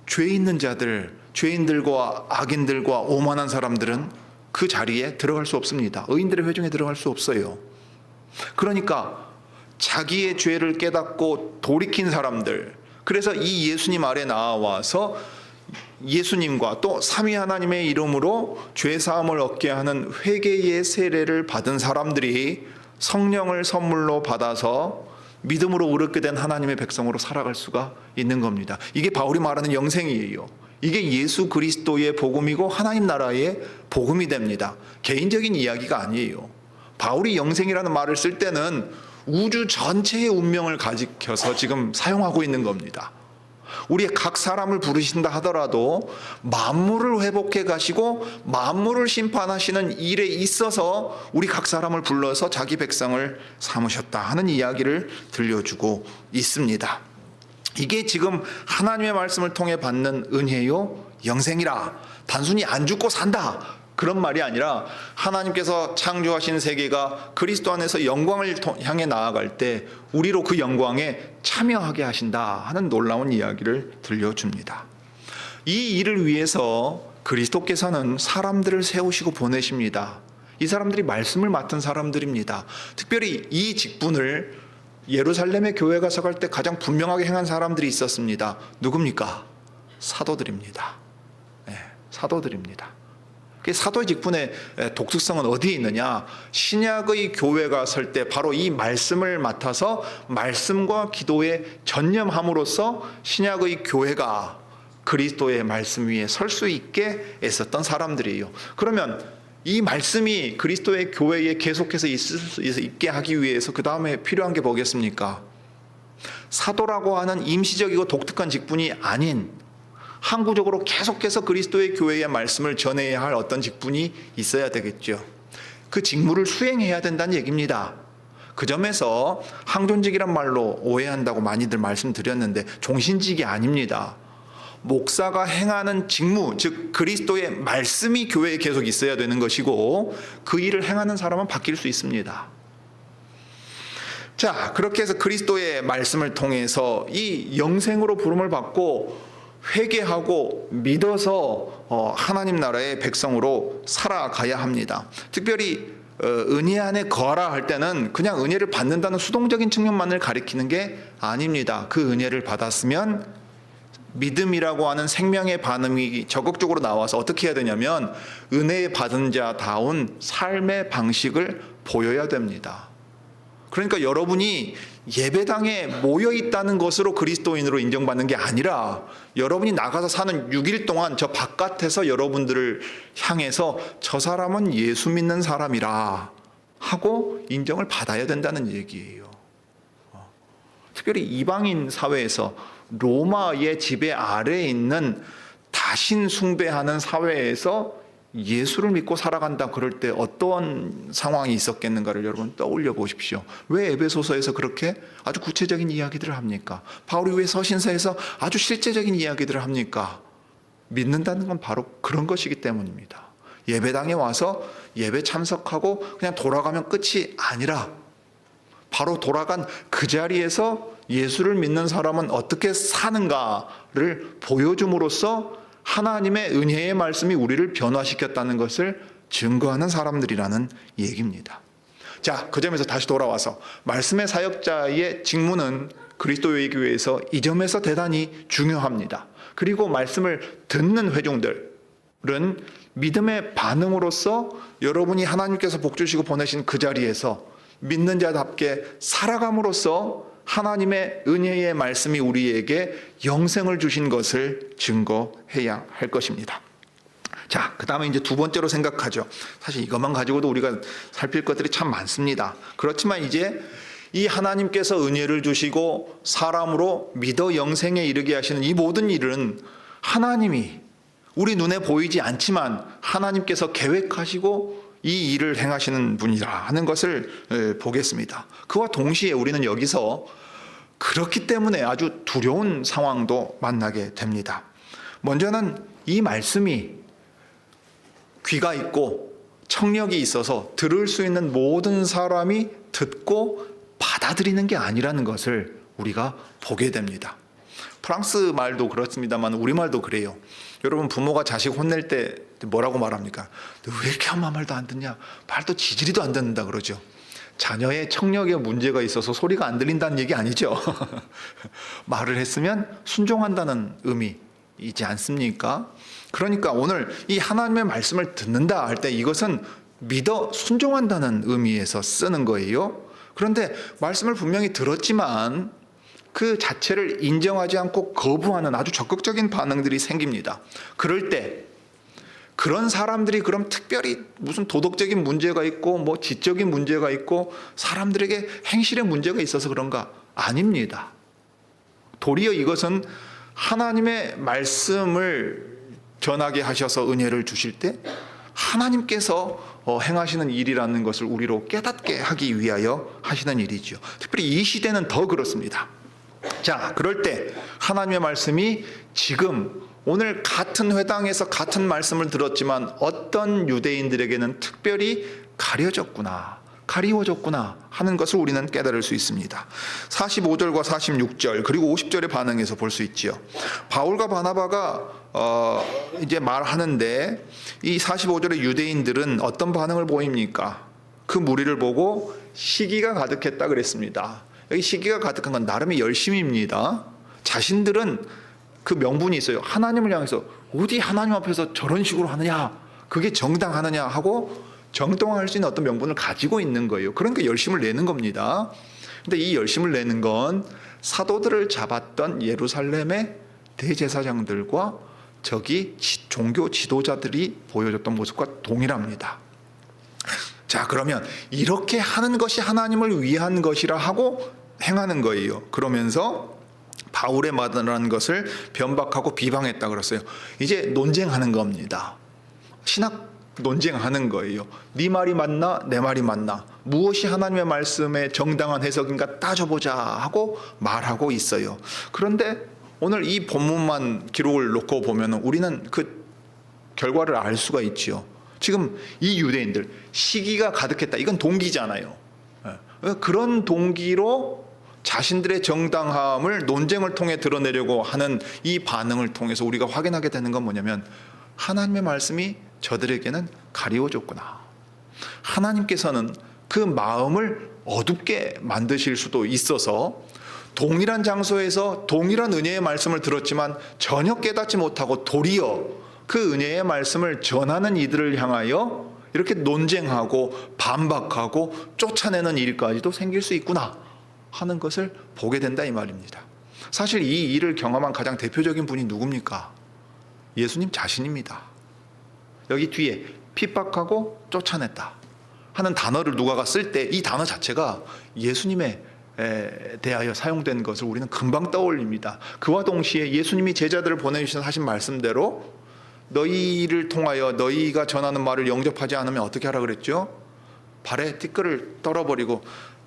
죄 있는 자들, 죄인들과 악인들과 오만한 사람들은 그 자리에 들어갈 수 없습니다. 의인들의 회중에 들어갈 수 없어요. 그러니까 자기의 죄를 깨닫고 돌이킨 사람들, 그래서 이 예수님 아래 나와서 예수님과 또 삼위 하나님의 이름으로 죄사함을 얻게 하는 회개의 세례를 받은 사람들이 성령을 선물로 받아서 믿음으로 의롭게 된 하나님의 백성으로 살아갈 수가 있는 겁니다. 이게 바울이 말하는 영생이에요. 이게 예수 그리스도의 복음이고 하나님 나라의 복음이 됩니다. 개인적인 이야기가 아니에요. 바울이 영생이라는 말을 쓸 때는 우주 전체의 운명을 가리켜서 지금 사용하고 있는 겁니다. 우리의 각 사람을 부르신다 하더라도 만물을 회복해 가시고 만물을 심판하시는 일에 있어서 우리 각 사람을 불러서 자기 백성을 삼으셨다 하는 이야기를 들려주고 있습니다. 이게 지금 하나님의 말씀을 통해 받는 은혜요 영생이라. 단순히 안 죽고 산다 그런 말이 아니라 하나님께서 창조하신 세계가 그리스도 안에서 영광을 향해 나아갈 때 우리로 그 영광에 참여하게 하신다 하는 놀라운 이야기를 들려줍니다. 이 일을 위해서 그리스도께서는 사람들을 세우시고 보내십니다. 이 사람들이 말씀을 맡은 사람들입니다. 특별히 이 직분을 예루살렘의 교회 가서 갈 때 가장 분명하게 행한 사람들이 있었습니다. 누굽니까? 사도들입니다. 네, 사도들입니다. 사도의 직분의 독특성은 어디에 있느냐? 신약의 교회가 설 때 바로 이 말씀을 맡아서 말씀과 기도에 전념함으로써 신약의 교회가 그리스도의 말씀 위에 설 수 있게 애썼던 사람들이에요. 그러면 이 말씀이 그리스도의 교회에 계속해서 있게 하기 위해서 그 다음에 필요한 게 뭐겠습니까? 사도라고 하는 임시적이고 독특한 직분이 아닌 항구적으로 계속해서 그리스도의 교회의 말씀을 전해야 할 어떤 직분이 있어야 되겠죠. 그 직무를 수행해야 된다는 얘기입니다. 그 점에서 항존직이란 말로 오해한다고 많이들 말씀드렸는데 종신직이 아닙니다. 목사가 행하는 직무, 즉 그리스도의 말씀이 교회에 계속 있어야 되는 것이고 그 일을 행하는 사람은 바뀔 수 있습니다. 자, 그렇게 해서 그리스도의 말씀을 통해서 이 영생으로 부름을 받고 회개하고 믿어서 하나님 나라의 백성으로 살아가야 합니다. 특별히 은혜 안에 거하라 할 때는 그냥 은혜를 받는다는 수동적인 측면만을 가리키는 게 아닙니다. 그 은혜를 받았으면 믿음이라고 하는 생명의 반응이 적극적으로 나와서 어떻게 해야 되냐면 은혜 받은 자다운 삶의 방식을 보여야 됩니다. 그러니까 여러분이 예배당에 모여 있다는 것으로 그리스도인으로 인정받는 게 아니라 여러분이 나가서 사는 6일 동안 저 바깥에서 여러분들을 향해서 저 사람은 예수 믿는 사람이라 하고 인정을 받아야 된다는 얘기예요. 특별히 이방인 사회에서 로마의 지배 아래에 있는 다신 숭배하는 사회에서 예수를 믿고 살아간다 그럴 때 어떤 상황이 있었겠는가를 여러분 떠올려 보십시오. 왜 에베소서에서 그렇게 아주 구체적인 이야기들을 합니까? 바울이 왜 서신서에서 아주 실제적인 이야기들을 합니까? 믿는다는 건 바로 그런 것이기 때문입니다. 예배당에 와서 예배 참석하고 그냥 돌아가면 끝이 아니라 바로 돌아간 그 자리에서 예수를 믿는 사람은 어떻게 사는가를 보여줌으로써 하나님의 은혜의 말씀이 우리를 변화시켰다는 것을 증거하는 사람들이라는 얘기입니다. 자, 그 점에서 다시 돌아와서 말씀의 사역자의 직무는 그리스도의 교회에서 이 점에서 대단히 중요합니다. 그리고 말씀을 듣는 회중들은 믿음의 반응으로서 여러분이 하나님께서 복 주시고 보내신 그 자리에서 믿는 자답게 살아감으로써 하나님의 은혜의 말씀이 우리에게 영생을 주신 것을 증거해야 할 것입니다. 자, 그 다음에 이제 두 번째로 생각하죠. 사실 이것만 가지고도 우리가 살필 것들이 참 많습니다. 그렇지만 이제 이 하나님께서 은혜를 주시고 사람으로 믿어 영생에 이르게 하시는 이 모든 일은 하나님이 우리 눈에 보이지 않지만 하나님께서 계획하시고 이 일을 행하시는 분이라 하는 것을 보겠습니다. 그와 동시에 우리는 여기서 그렇기 때문에 아주 두려운 상황도 만나게 됩니다. 먼저는 이 말씀이 귀가 있고 청력이 있어서 들을 수 있는 모든 사람이 듣고 받아들이는 게 아니라는 것을 우리가 보게 됩니다. 프랑스 말도 그렇습니다만 우리말도 그래요. 여러분, 부모가 자식 혼낼 때 뭐라고 말합니까? 너 왜 이렇게 엄마 말도 안 듣냐? 말도 지지리도 안 듣는다 그러죠. 자녀의 청력에 문제가 있어서 소리가 안 들린다는 얘기 아니죠. 말을 했으면 순종한다는 의미이지 않습니까? 그러니까 오늘 이 하나님의 말씀을 듣는다 할 때 이것은 믿어 순종한다는 의미에서 쓰는 거예요. 그런데 말씀을 분명히 들었지만 그 자체를 인정하지 않고 거부하는 아주 적극적인 반응들이 생깁니다. 그럴 때 그런 사람들이 그럼 특별히 무슨 도덕적인 문제가 있고 뭐 지적인 문제가 있고 사람들에게 행실에 문제가 있어서 그런가? 아닙니다. 도리어 이것은 하나님의 말씀을 전하게 하셔서 은혜를 주실 때 하나님께서 행하시는 일이라는 것을 우리로 깨닫게 하기 위하여 하시는 일이죠. 특별히 이 시대는 더 그렇습니다. 자, 그럴 때 하나님의 말씀이 지금 오늘 같은 회당에서 같은 말씀을 들었지만 어떤 유대인들에게는 특별히 가리워졌구나 하는 것을 우리는 깨달을 수 있습니다. 45절과 46절 그리고 50절의 반응에서 볼 수 있지요. 바울과 바나바가 이제 말하는데 이 45절의 유대인들은 어떤 반응을 보입니까? 그 무리를 보고 시기가 가득했다 그랬습니다. 여기 시기가 가득한 건 나름의 열심입니다. 자신들은 그 명분이 있어요. 하나님을 향해서 어디 하나님 앞에서 저런 식으로 하느냐, 그게 정당하느냐 하고 정당할 수 있는 어떤 명분을 가지고 있는 거예요. 그러니까 열심을 내는 겁니다. 근데 이 열심을 내는 건 사도들을 잡았던 예루살렘의 대제사장들과 저기 종교 지도자들이 보여줬던 모습과 동일합니다. 자, 그러면 이렇게 하는 것이 하나님을 위한 것이라 하고 행하는 거예요. 그러면서 바울의 말하는 것을 변박하고 비방했다 그랬어요. 이제 논쟁하는 겁니다. 신학 논쟁하는 거예요. 네 말이 맞나 내 말이 맞나, 무엇이 하나님의 말씀의 정당한 해석인가 따져보자 하고 말하고 있어요. 그런데 오늘 이 본문만 기록을 놓고 보면 우리는 그 결과를 알 수가 있지요. 지금 이 유대인들 시기가 가득했다, 이건 동기잖아요. 그런 동기로 자신들의 정당함을 논쟁을 통해 드러내려고 하는 이 반응을 통해서 우리가 확인하게 되는 건 뭐냐면 하나님의 말씀이 저들에게는 가리워졌구나. 하나님께서는 그 마음을 어둡게 만드실 수도 있어서 동일한 장소에서 동일한 은혜의 말씀을 들었지만 전혀 깨닫지 못하고 도리어 그 은혜의 말씀을 전하는 이들을 향하여 이렇게 논쟁하고 반박하고 쫓아내는 일까지도 생길 수 있구나 하는 것을 보게 된다 이 말입니다. 사실 이 일을 경험한 가장 대표적인 분이 누굽니까? 예수님 자신입니다. 여기 뒤에 핍박하고 쫓아냈다 하는 단어를 누가가 쓸 때 이 단어 자체가 예수님에 대하여 사용된 것을 우리는 금방 떠올립니다. 그와 동시에 예수님이 제자들을 보내주신 하신 말씀대로 너희를 통하여 너희가 전하는 말을 영접하지 않으면 어떻게 하라 그랬죠? 발에 티끌을 떨어버리고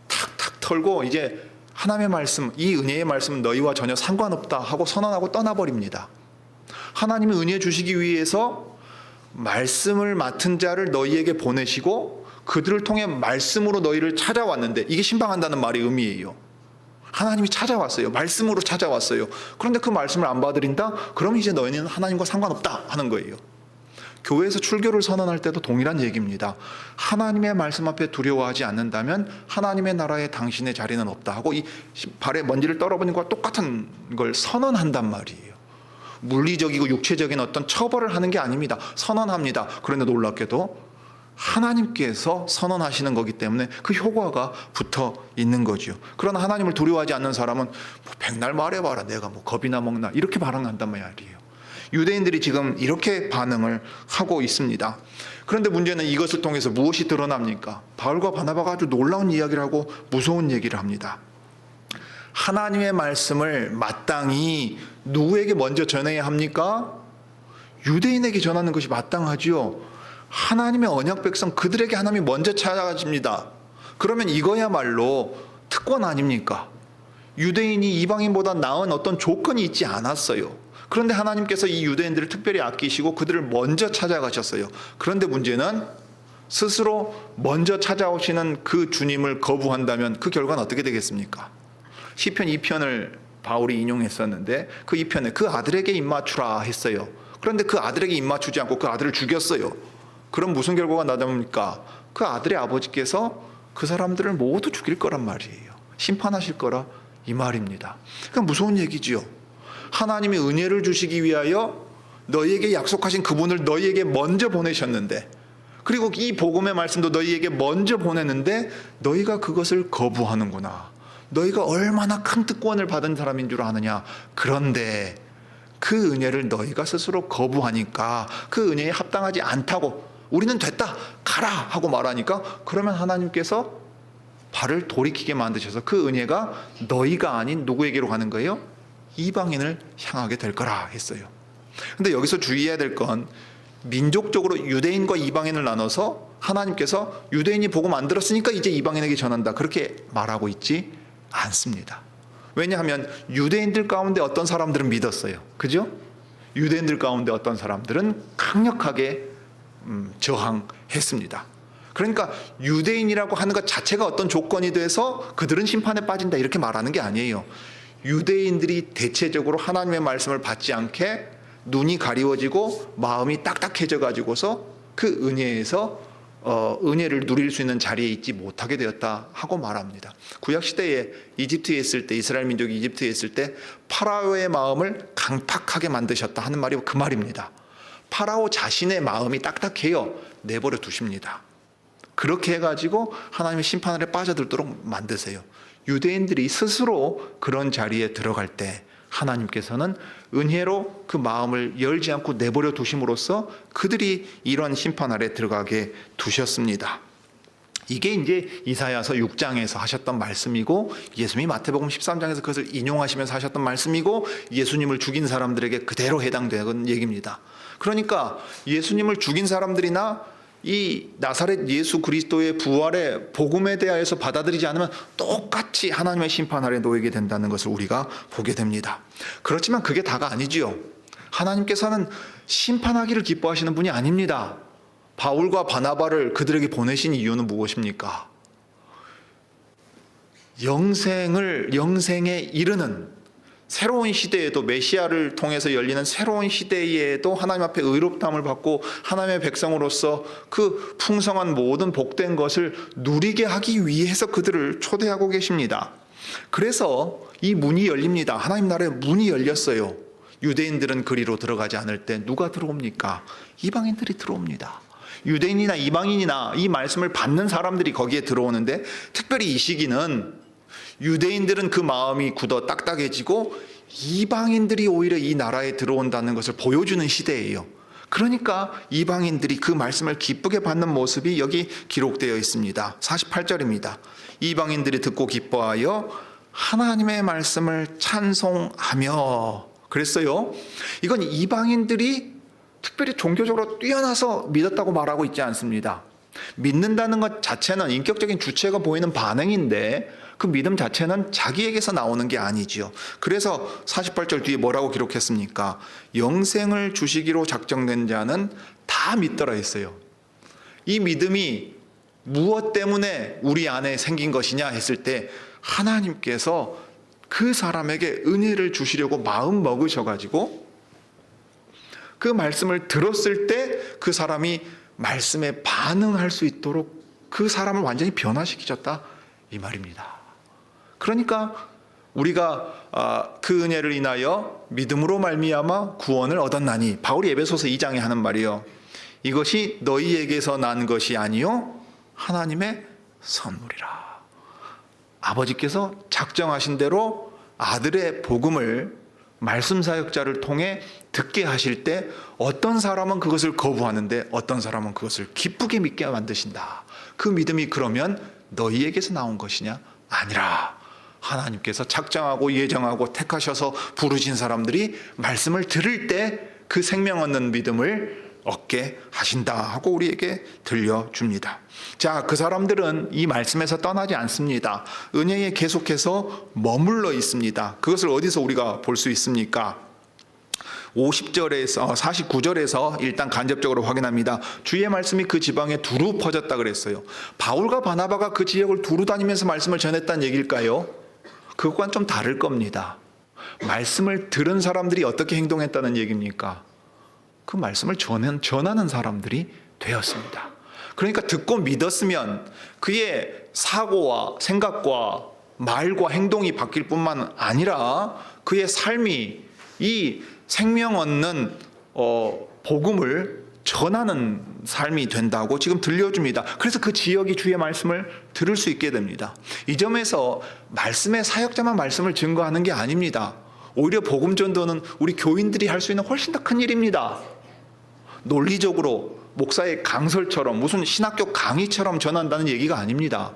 탁탁 털고 이제 하나님의 말씀, 이 은혜의 말씀은 너희와 전혀 상관없다 하고 선언하고 떠나버립니다. 하나님이 은혜 주시기 위해서 말씀을 맡은 자를 너희에게 보내시고 그들을 통해 말씀으로 너희를 찾아왔는데, 이게 신방한다는 말의 의미예요. 하나님이 찾아왔어요. 말씀으로 찾아왔어요. 그런데 그 말씀을 안 받아들인다? 그럼 이제 너희는 하나님과 상관없다 하는 거예요. 교회에서 출교를 선언할 때도 동일한 얘기입니다. 하나님의 말씀 앞에 두려워하지 않는다면 하나님의 나라에 당신의 자리는 없다 하고 이 발에 먼지를 떨어버린 것과 똑같은 걸 선언한단 말이에요. 물리적이고 육체적인 어떤 처벌을 하는 게 아닙니다. 선언합니다. 그런데 놀랍게도 하나님께서 선언하시는 거기 때문에 그 효과가 붙어 있는 거죠. 그러나 하나님을 두려워하지 않는 사람은 뭐 백날 말해봐라, 내가 뭐 겁이나 먹나, 이렇게 반응한단 말이에요. 유대인들이 지금 이렇게 반응을 하고 있습니다. 그런데 문제는 이것을 통해서 무엇이 드러납니까? 바울과 바나바가 아주 놀라운 이야기를 하고 무서운 얘기를 합니다. 하나님의 말씀을 마땅히 누구에게 먼저 전해야 합니까? 유대인에게 전하는 것이 마땅하지요. 하나님의 언약 백성, 그들에게 하나님이 먼저 찾아가십니다. 그러면 이거야말로 특권 아닙니까? 유대인이 이방인보다 나은 어떤 조건이 있지 않았어요. 그런데 하나님께서 이 유대인들을 특별히 아끼시고 그들을 먼저 찾아가셨어요. 그런데 문제는 스스로 먼저 찾아오시는 그 주님을 거부한다면 그 결과는 어떻게 되겠습니까? 시편 2편을 바울이 인용했었는데 그 2편에 그 아들에게 입맞추라 했어요. 그런데 그 아들에게 입맞추지 않고 그 아들을 죽였어요. 그럼 무슨 결과가 나답니까? 그 아들의 아버지께서 그 사람들을 모두 죽일 거란 말이에요. 심판하실 거라 이 말입니다. 그러니까 무서운 얘기지요. 하나님이 은혜를 주시기 위하여 너희에게 약속하신 그분을 너희에게 먼저 보내셨는데, 그리고 이 복음의 말씀도 너희에게 먼저 보냈는데 너희가 그것을 거부하는구나. 너희가 얼마나 큰 특권을 받은 사람인 줄 아느냐. 그런데 그 은혜를 너희가 스스로 거부하니까, 그 은혜에 합당하지 않다고, 우리는 됐다 가라 하고 말하니까, 그러면 하나님께서 발을 돌이키게 만드셔서 그 은혜가 너희가 아닌 누구에게로 가는 거예요? 이방인을 향하게 될 거라 했어요. 근데 여기서 주의해야 될 건, 민족적으로 유대인과 이방인을 나눠서 하나님께서 유대인이 복음 안 들었으니까 이제 이방인에게 전한다, 그렇게 말하고 있지 않습니다. 왜냐하면 유대인들 가운데 어떤 사람들은 믿었어요. 그죠? 유대인들 가운데 어떤 사람들은 강력하게 저항했습니다. 그러니까 유대인이라고 하는 것 자체가 어떤 조건이 돼서 그들은 심판에 빠진다 이렇게 말하는 게 아니에요. 유대인들이 대체적으로 하나님의 말씀을 받지 않게 눈이 가리워지고 마음이 딱딱해져 가지고서 그 은혜에서 은혜를 누릴 수 있는 자리에 있지 못하게 되었다 하고 말합니다. 구약시대에 이집트에 있을 때, 이스라엘 민족이 이집트에 있을 때 파라오의 마음을 강팍하게 만드셨다 하는 말이 그 말입니다. 파라오 자신의 마음이 딱딱해요. 내버려 두십니다. 그렇게 해가지고 하나님의 심판 아래 빠져들도록 만드세요. 유대인들이 스스로 그런 자리에 들어갈 때 하나님께서는 은혜로 그 마음을 열지 않고 내버려 두심으로써 그들이 이런 심판 아래 들어가게 두셨습니다. 이게 이제 이사야서 6장에서 하셨던 말씀이고, 예수님이 마태복음 13장에서 그것을 인용하시면서 하셨던 말씀이고, 예수님을 죽인 사람들에게 그대로 해당되는 얘기입니다. 그러니까 예수님을 죽인 사람들이나 이 나사렛 예수 그리스도의 부활의 복음에 대하여서 받아들이지 않으면 똑같이 하나님의 심판 아래 놓이게 된다는 것을 우리가 보게 됩니다. 그렇지만 그게 다가 아니지요. 하나님께서는 심판하기를 기뻐하시는 분이 아닙니다. 바울과 바나바를 그들에게 보내신 이유는 무엇입니까? 영생에 이르는 새로운 시대에도, 메시아를 통해서 열리는 새로운 시대에도 하나님 앞에 의롭다함을 받고 하나님의 백성으로서 그 풍성한 모든 복된 것을 누리게 하기 위해서 그들을 초대하고 계십니다. 그래서 이 문이 열립니다. 하나님 나라의 문이 열렸어요. 유대인들은 그리로 들어가지 않을 때 누가 들어옵니까? 이방인들이 들어옵니다. 유대인이나 이방인이나 이 말씀을 받는 사람들이 거기에 들어오는데, 특별히 이 시기는 유대인들은 그 마음이 굳어 딱딱해지고 이방인들이 오히려 이 나라에 들어온다는 것을 보여주는 시대예요. 그러니까 이방인들이 그 말씀을 기쁘게 받는 모습이 여기 기록되어 있습니다. 48절입니다. 이방인들이 듣고 기뻐하여 하나님의 말씀을 찬송하며 그랬어요. 이건 이방인들이 특별히 종교적으로 뛰어나서 믿었다고 말하고 있지 않습니다. 믿는다는 것 자체는 인격적인 주체가 보이는 반응인데, 그 믿음 자체는 자기에게서 나오는 게 아니지요. 그래서 48절 뒤에 뭐라고 기록했습니까? 영생을 주시기로 작정된 자는 다 믿더라 했어요. 이 믿음이 무엇 때문에 우리 안에 생긴 것이냐 했을 때, 하나님께서 그 사람에게 은혜를 주시려고 마음 먹으셔가지고 그 말씀을 들었을 때 그 사람이 말씀에 반응할 수 있도록 그 사람을 완전히 변화시키셨다 이 말입니다. 그러니까 우리가 그 은혜를 인하여 믿음으로 말미암아 구원을 얻었나니, 바울이 에베소서 2장에 하는 말이요, 이것이 너희에게서 난 것이 아니요 하나님의 선물이라. 아버지께서 작정하신 대로 아들의 복음을 말씀 사역자를 통해 듣게 하실 때 어떤 사람은 그것을 거부하는데 어떤 사람은 그것을 기쁘게 믿게 만드신다. 그 믿음이 그러면 너희에게서 나온 것이냐? 아니라 하나님께서 작정하고 예정하고 택하셔서 부르신 사람들이 말씀을 들을 때 그 생명 얻는 믿음을 얻게 하신다 하고 우리에게 들려줍니다. 자, 그 사람들은 이 말씀에서 떠나지 않습니다. 은혜에 계속해서 머물러 있습니다. 그것을 어디서 우리가 볼 수 있습니까? 50절에서 49절에서 일단 간접적으로 확인합니다. 주의 말씀이 그 지방에 두루 퍼졌다 그랬어요. 바울과 바나바가 그 지역을 두루 다니면서 말씀을 전했다는 얘기일까요? 그것과는 좀 다를 겁니다. 말씀을 들은 사람들이 어떻게 행동했다는 얘기입니까? 그 말씀을 전하는 사람들이 되었습니다. 그러니까 듣고 믿었으면 그의 사고와 생각과 말과 행동이 바뀔 뿐만 아니라 그의 삶이 이 생명 얻는 복음을 전하는 삶이 된다고 지금 들려줍니다. 그래서 그 지역이 주의 말씀을 들을 수 있게 됩니다. 이 점에서 말씀의 사역자만 말씀을 증거하는 게 아닙니다. 오히려 복음 전도는 우리 교인들이 할 수 있는 훨씬 더 큰 일입니다. 논리적으로 목사의 강설처럼 무슨 신학교 강의처럼 전한다는 얘기가 아닙니다.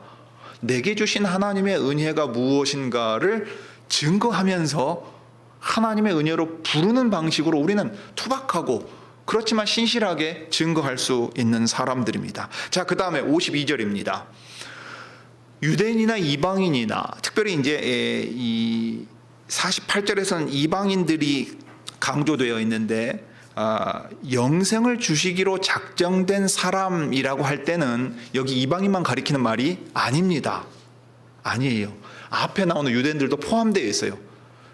내게 주신 하나님의 은혜가 무엇인가를 증거하면서 하나님의 은혜로 부르는 방식으로 우리는 투박하고 그렇지만 신실하게 증거할 수 있는 사람들입니다. 자, 그 다음에 52절입니다. 유대인이나 이방인이나 특별히 이제 이 48절에서는 이방인들이 강조되어 있는데 영생을 주시기로 작정된 사람이라고 할 때는 여기 이방인만 가리키는 말이 아닙니다. 아니에요. 앞에 나오는 유대인들도 포함되어 있어요.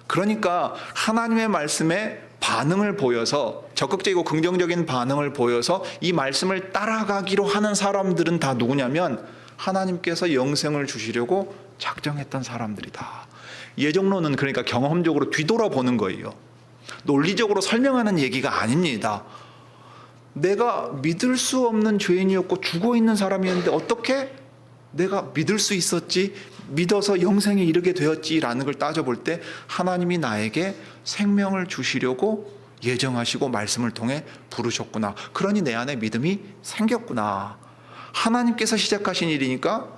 그러니까 하나님의 말씀에 반응을 보여서 적극적이고 긍정적인 반응을 보여서 이 말씀을 따라가기로 하는 사람들은 다 누구냐면 하나님께서 영생을 주시려고 작정했던 사람들이다. 예정론은 그러니까 경험적으로 뒤돌아보는 거예요. 논리적으로 설명하는 얘기가 아닙니다. 내가 믿을 수 없는 죄인이었고 죽어 있는 사람이었는데 어떻게 내가 믿을 수 있었지? 믿어서 영생에 이르게 되었지라는 걸 따져볼 때 하나님이 나에게 생명을 주시려고 예정하시고 말씀을 통해 부르셨구나. 그러니 내 안에 믿음이 생겼구나. 하나님께서 시작하신 일이니까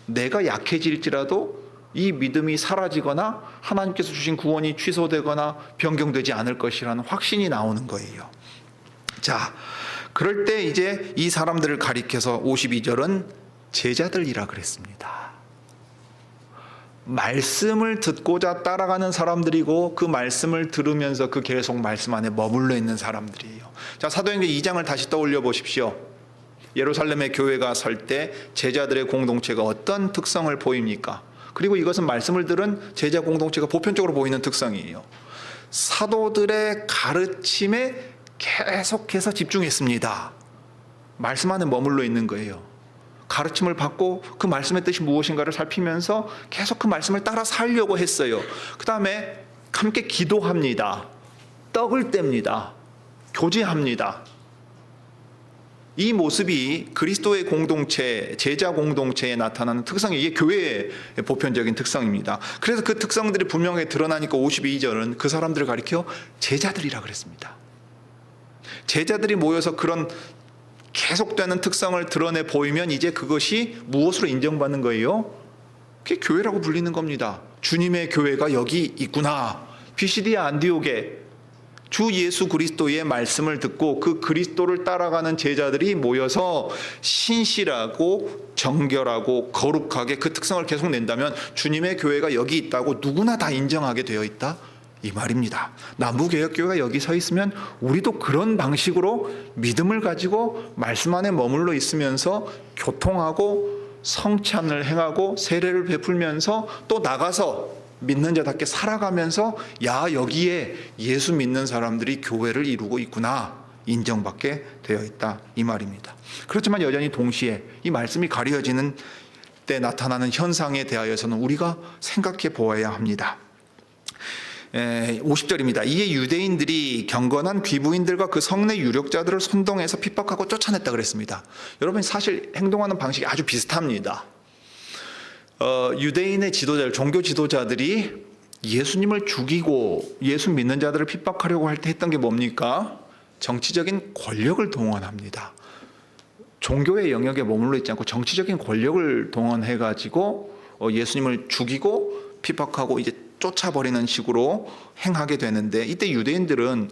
내가 약해질지라도 이 믿음이 사라지거나 하나님께서 주신 구원이 취소되거나 변경되지 않을 것이라는 확신이 나오는 거예요. 자, 그럴 때 이제 이 사람들을 가리켜서 52절은 제자들이라 그랬습니다. 말씀을 듣고자 따라가는 사람들이고 그 말씀을 들으면서 그 계속 말씀 안에 머물러 있는 사람들이에요. 자, 사도행전 2장을 다시 떠올려 보십시오. 예루살렘의 교회가 설 때 제자들의 공동체가 어떤 특성을 보입니까? 그리고 이것은 말씀을 들은 제자 공동체가 보편적으로 보이는 특성이에요. 사도들의 가르침에 계속해서 집중했습니다. 말씀 안에 머물러 있는 거예요. 가르침을 받고 그 말씀의 뜻이 무엇인가를 살피면서 계속 그 말씀을 따라 살려고 했어요. 그 다음에 함께 기도합니다. 떡을 뗍니다. 교제합니다. 이 모습이 그리스도의 공동체, 제자 공동체에 나타나는 특성이 이게 교회의 보편적인 특성입니다. 그래서 그 특성들이 분명하게 드러나니까 52절은 그 사람들을 가리켜 제자들이라 그랬습니다. 제자들이 모여서 그런 계속되는 특성을 드러내 보이면 이제 그것이 무엇으로 인정받는 거예요? 그게 교회라고 불리는 겁니다. 주님의 교회가 여기 있구나. 피시디아 안디옥에 주 예수 그리스도의 말씀을 듣고 그 그리스도를 따라가는 제자들이 모여서 신실하고 정결하고 거룩하게 그 특성을 계속 낸다면 주님의 교회가 여기 있다고 누구나 다 인정하게 되어 있다 이 말입니다. 남부개혁교회가 여기 서 있으면 우리도 그런 방식으로 믿음을 가지고 말씀 안에 머물러 있으면서 교통하고 성찬을 행하고 세례를 베풀면서 또 나가서 믿는 자답게 살아가면서 야 여기에 예수 믿는 사람들이 교회를 이루고 있구나 인정받게 되어 있다 이 말입니다. 그렇지만 여전히 동시에 이 말씀이 가려지는 때 나타나는 현상에 대하여서는 우리가 생각해 보아야 합니다. 50절입니다. 이에 유대인들이 경건한 귀부인들과 그 성내 유력자들을 선동해서 핍박하고 쫓아냈다 그랬습니다. 여러분 사실 행동하는 방식이 아주 비슷합니다. 유대인의 지도자들, 종교 지도자들이 예수님을 죽이고 예수 믿는 자들을 핍박하려고 할 때 했던 게 뭡니까? 정치적인 권력을 동원합니다. 종교의 영역에 머물러 있지 않고 정치적인 권력을 동원해가지고 예수님을 죽이고 핍박하고 이제 쫓아버리는 식으로 행하게 되는데 이때 유대인들은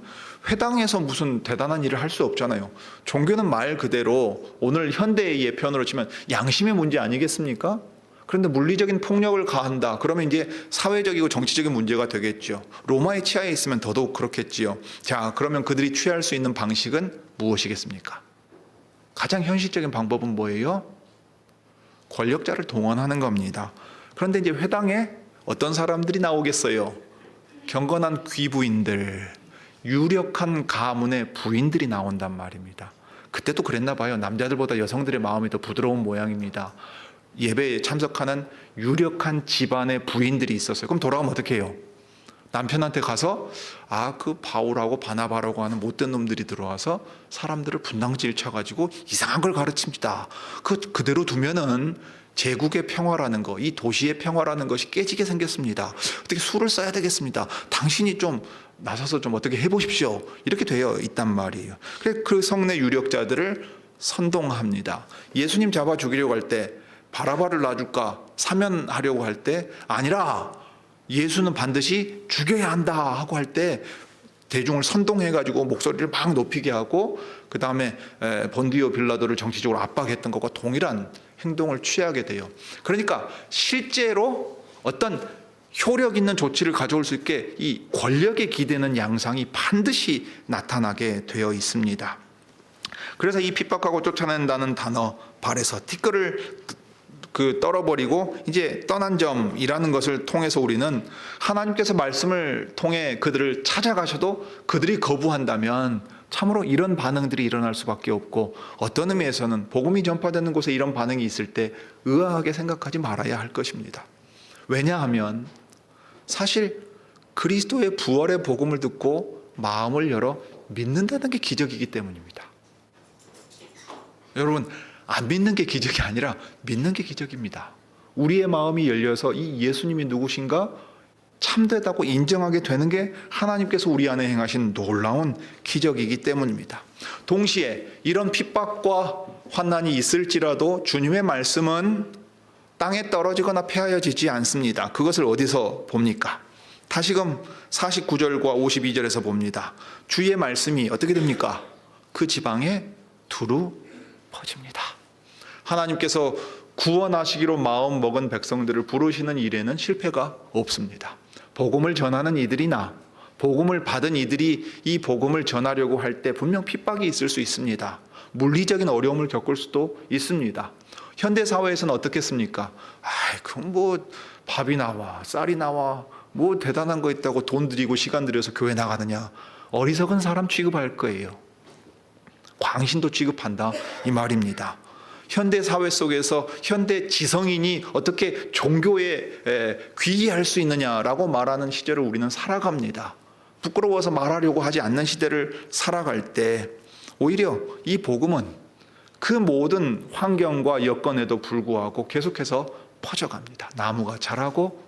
회당에서 무슨 대단한 일을 할 수 없잖아요. 종교는 말 그대로 오늘 현대의 표현으로 치면 양심의 문제 아니겠습니까? 그런데 물리적인 폭력을 가한다. 그러면 이제 사회적이고 정치적인 문제가 되겠죠. 로마의 치하에 있으면 더더욱 그렇겠지요. 자, 그러면 그들이 취할 수 있는 방식은 무엇이겠습니까? 가장 현실적인 방법은 뭐예요? 권력자를 동원하는 겁니다. 그런데 이제 회당에 어떤 사람들이 나오겠어요? 경건한 귀부인들, 유력한 가문의 부인들이 나온단 말입니다. 그때도 그랬나 봐요. 남자들보다 여성들의 마음이 더 부드러운 모양입니다. 예배에 참석하는 유력한 집안의 부인들이 있었어요. 그럼 돌아가면 어떻게 해요? 남편한테 가서 그 바울하고 바나바라고 하는 못된 놈들이 들어와서 사람들을 분당질 쳐가지고 이상한 걸 가르칩니다. 그대로 두면은 제국의 평화라는 거, 이 도시의 평화라는 것이 깨지게 생겼습니다. 어떻게 수를 써야 되겠습니다. 당신이 좀 나서서 좀 어떻게 해보십시오. 이렇게 되어 있단 말이에요. 그래서 그 성내 유력자들을 선동합니다. 예수님 잡아 죽이려고 할 때 바라바를 놔줄까 사면하려고 할 때 아니라 예수는 반드시 죽여야 한다 하고 할 때 대중을 선동해가지고 목소리를 막 높이게 하고 그 다음에 본디오 빌라도를 정치적으로 압박했던 것과 동일한 행동을 취하게 돼요. 그러니까 실제로 어떤 효력 있는 조치를 가져올 수 있게 이 권력에 기대는 양상이 반드시 나타나게 되어 있습니다. 그래서 이 핍박하고 쫓아낸다는 단어 발에서 티끌을 떨어버리고 이제 떠난 점이라는 것을 통해서 우리는 하나님께서 말씀을 통해 그들을 찾아가셔도 그들이 거부한다면 참으로 이런 반응들이 일어날 수밖에 없고, 어떤 의미에서는 복음이 전파되는 곳에 이런 반응이 있을 때 의아하게 생각하지 말아야 할 것입니다. 왜냐하면 사실 그리스도의 부활의 복음을 듣고 마음을 열어 믿는다는 게 기적이기 때문입니다. 여러분, 안 믿는 게 기적이 아니라 믿는 게 기적입니다. 우리의 마음이 열려서 이 예수님이 누구신가 참되다고 인정하게 되는 게 하나님께서 우리 안에 행하신 놀라운 기적이기 때문입니다. 동시에 이런 핍박과 환난이 있을지라도 주님의 말씀은 땅에 떨어지거나 폐하여지지 않습니다. 그것을 어디서 봅니까? 다시금 49절과 52절에서 봅니다. 주의 말씀이 어떻게 됩니까? 그 지방에 두루 퍼집니다. 하나님께서 구원하시기로 마음 먹은 백성들을 부르시는 일에는 실패가 없습니다. 복음을 전하는 이들이나 복음을 받은 이들이 이 복음을 전하려고 할 때 분명 핍박이 있을 수 있습니다. 물리적인 어려움을 겪을 수도 있습니다. 현대 사회에서는 어떻겠습니까? 그럼 뭐 밥이 나와 쌀이 나와 뭐 대단한 거 있다고 돈 들이고 시간 들여서 교회 나가느냐. 어리석은 사람 취급할 거예요. 광신도 취급한다 이 말입니다. 현대 사회 속에서 현대 지성인이 어떻게 종교에 귀의할 수 있느냐라고 말하는 시절을 우리는 살아갑니다. 부끄러워서 말하려고 하지 않는 시대를 살아갈 때 오히려 이 복음은 그 모든 환경과 여건에도 불구하고 계속해서 퍼져갑니다. 나무가 자라고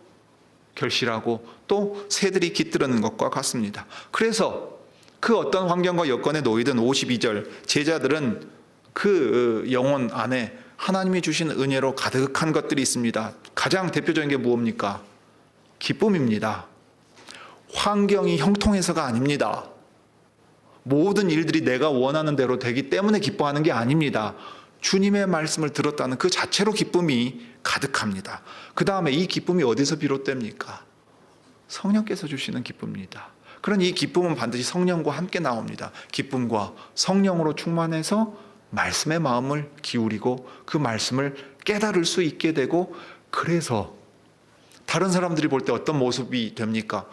결실하고 또 새들이 깃들어는 것과 같습니다. 그래서 그 어떤 환경과 여건에 놓이든 52절 제자들은 그 영혼 안에 하나님이 주신 은혜로 가득한 것들이 있습니다. 가장 대표적인 게 무엇입니까? 기쁨입니다. 환경이 형통해서가 아닙니다. 모든 일들이 내가 원하는 대로 되기 때문에 기뻐하는 게 아닙니다. 주님의 말씀을 들었다는 그 자체로 기쁨이 가득합니다. 그 다음에 이 기쁨이 어디서 비롯됩니까? 성령께서 주시는 기쁨입니다. 그런 이 기쁨은 반드시 성령과 함께 나옵니다. 기쁨과 성령으로 충만해서 말씀의 마음을 기울이고 그 말씀을 깨달을 수 있게 되고, 그래서 다른 사람들이 볼 때 어떤 모습이 됩니까?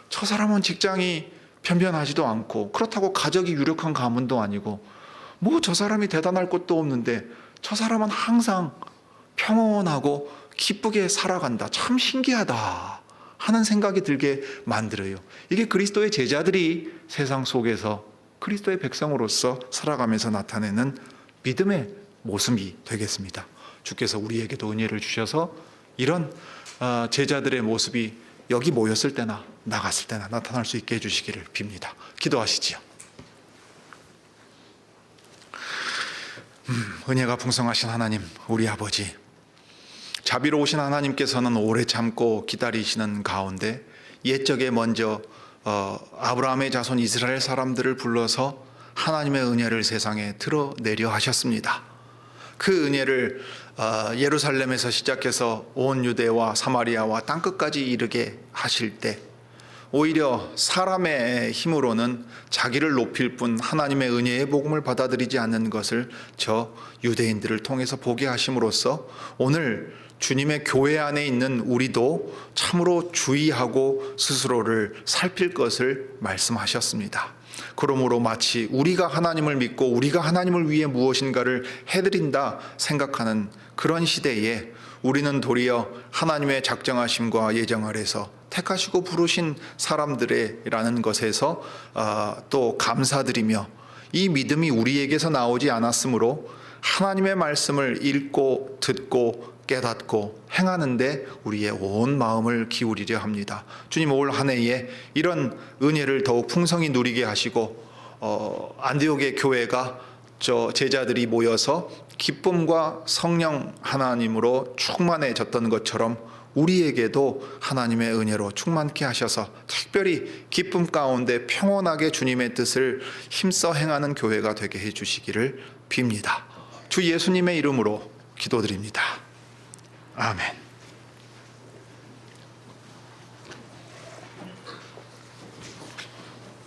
저 사람은 직장이 편변하지도 않고 그렇다고 가족이 유력한 가문도 아니고 뭐 저 사람이 대단할 것도 없는데 저 사람은 항상 평온하고 기쁘게 살아간다. 참 신기하다 하는 생각이 들게 만들어요. 이게 그리스도의 제자들이 세상 속에서 그리스도의 백성으로서 살아가면서 나타내는 믿음의 모습이 되겠습니다. 주께서 우리에게도 은혜를 주셔서 이런 제자들의 모습이 여기 모였을 때나 나갔을 때나 나타날 수 있게 해주시기를 빕니다. 기도하시지요. 은혜가 풍성하신 하나님, 우리 아버지, 자비로우신 하나님께서는 오래 참고 기다리시는 가운데 옛적에 먼저 아브라함의 자손 이스라엘 사람들을 불러서 하나님의 은혜를 세상에 드러내려 하셨습니다. 그 은혜를 예루살렘에서 시작해서 온 유대와 사마리아와 땅끝까지 이르게 하실 때 오히려 사람의 힘으로는 자기를 높일 뿐 하나님의 은혜의 복음을 받아들이지 않는 것을 저 유대인들을 통해서 보게 하심으로써 오늘 주님의 교회 안에 있는 우리도 참으로 주의하고 스스로를 살필 것을 말씀하셨습니다. 그러므로 마치 우리가 하나님을 믿고 우리가 하나님을 위해 무엇인가를 해드린다 생각하는 그런 시대에 우리는 도리어 하나님의 작정하심과 예정 아래서 택하시고 부르신 사람들이라는 것에서 또 감사드리며 이 믿음이 우리에게서 나오지 않았으므로 하나님의 말씀을 읽고 듣고 깨닫고 행하는데 우리의 온 마음을 기울이려 합니다. 주님, 올 한 해에 이런 은혜를 더욱 풍성히 누리게 하시고 안디옥의 교회가 저 제자들이 모여서 기쁨과 성령 하나님으로 충만해졌던 것처럼 우리에게도 하나님의 은혜로 충만케 하셔서 특별히 기쁨 가운데 평온하게 주님의 뜻을 힘써 행하는 교회가 되게 해주시기를 빕니다. 주 예수님의 이름으로 기도드립니다. 아멘.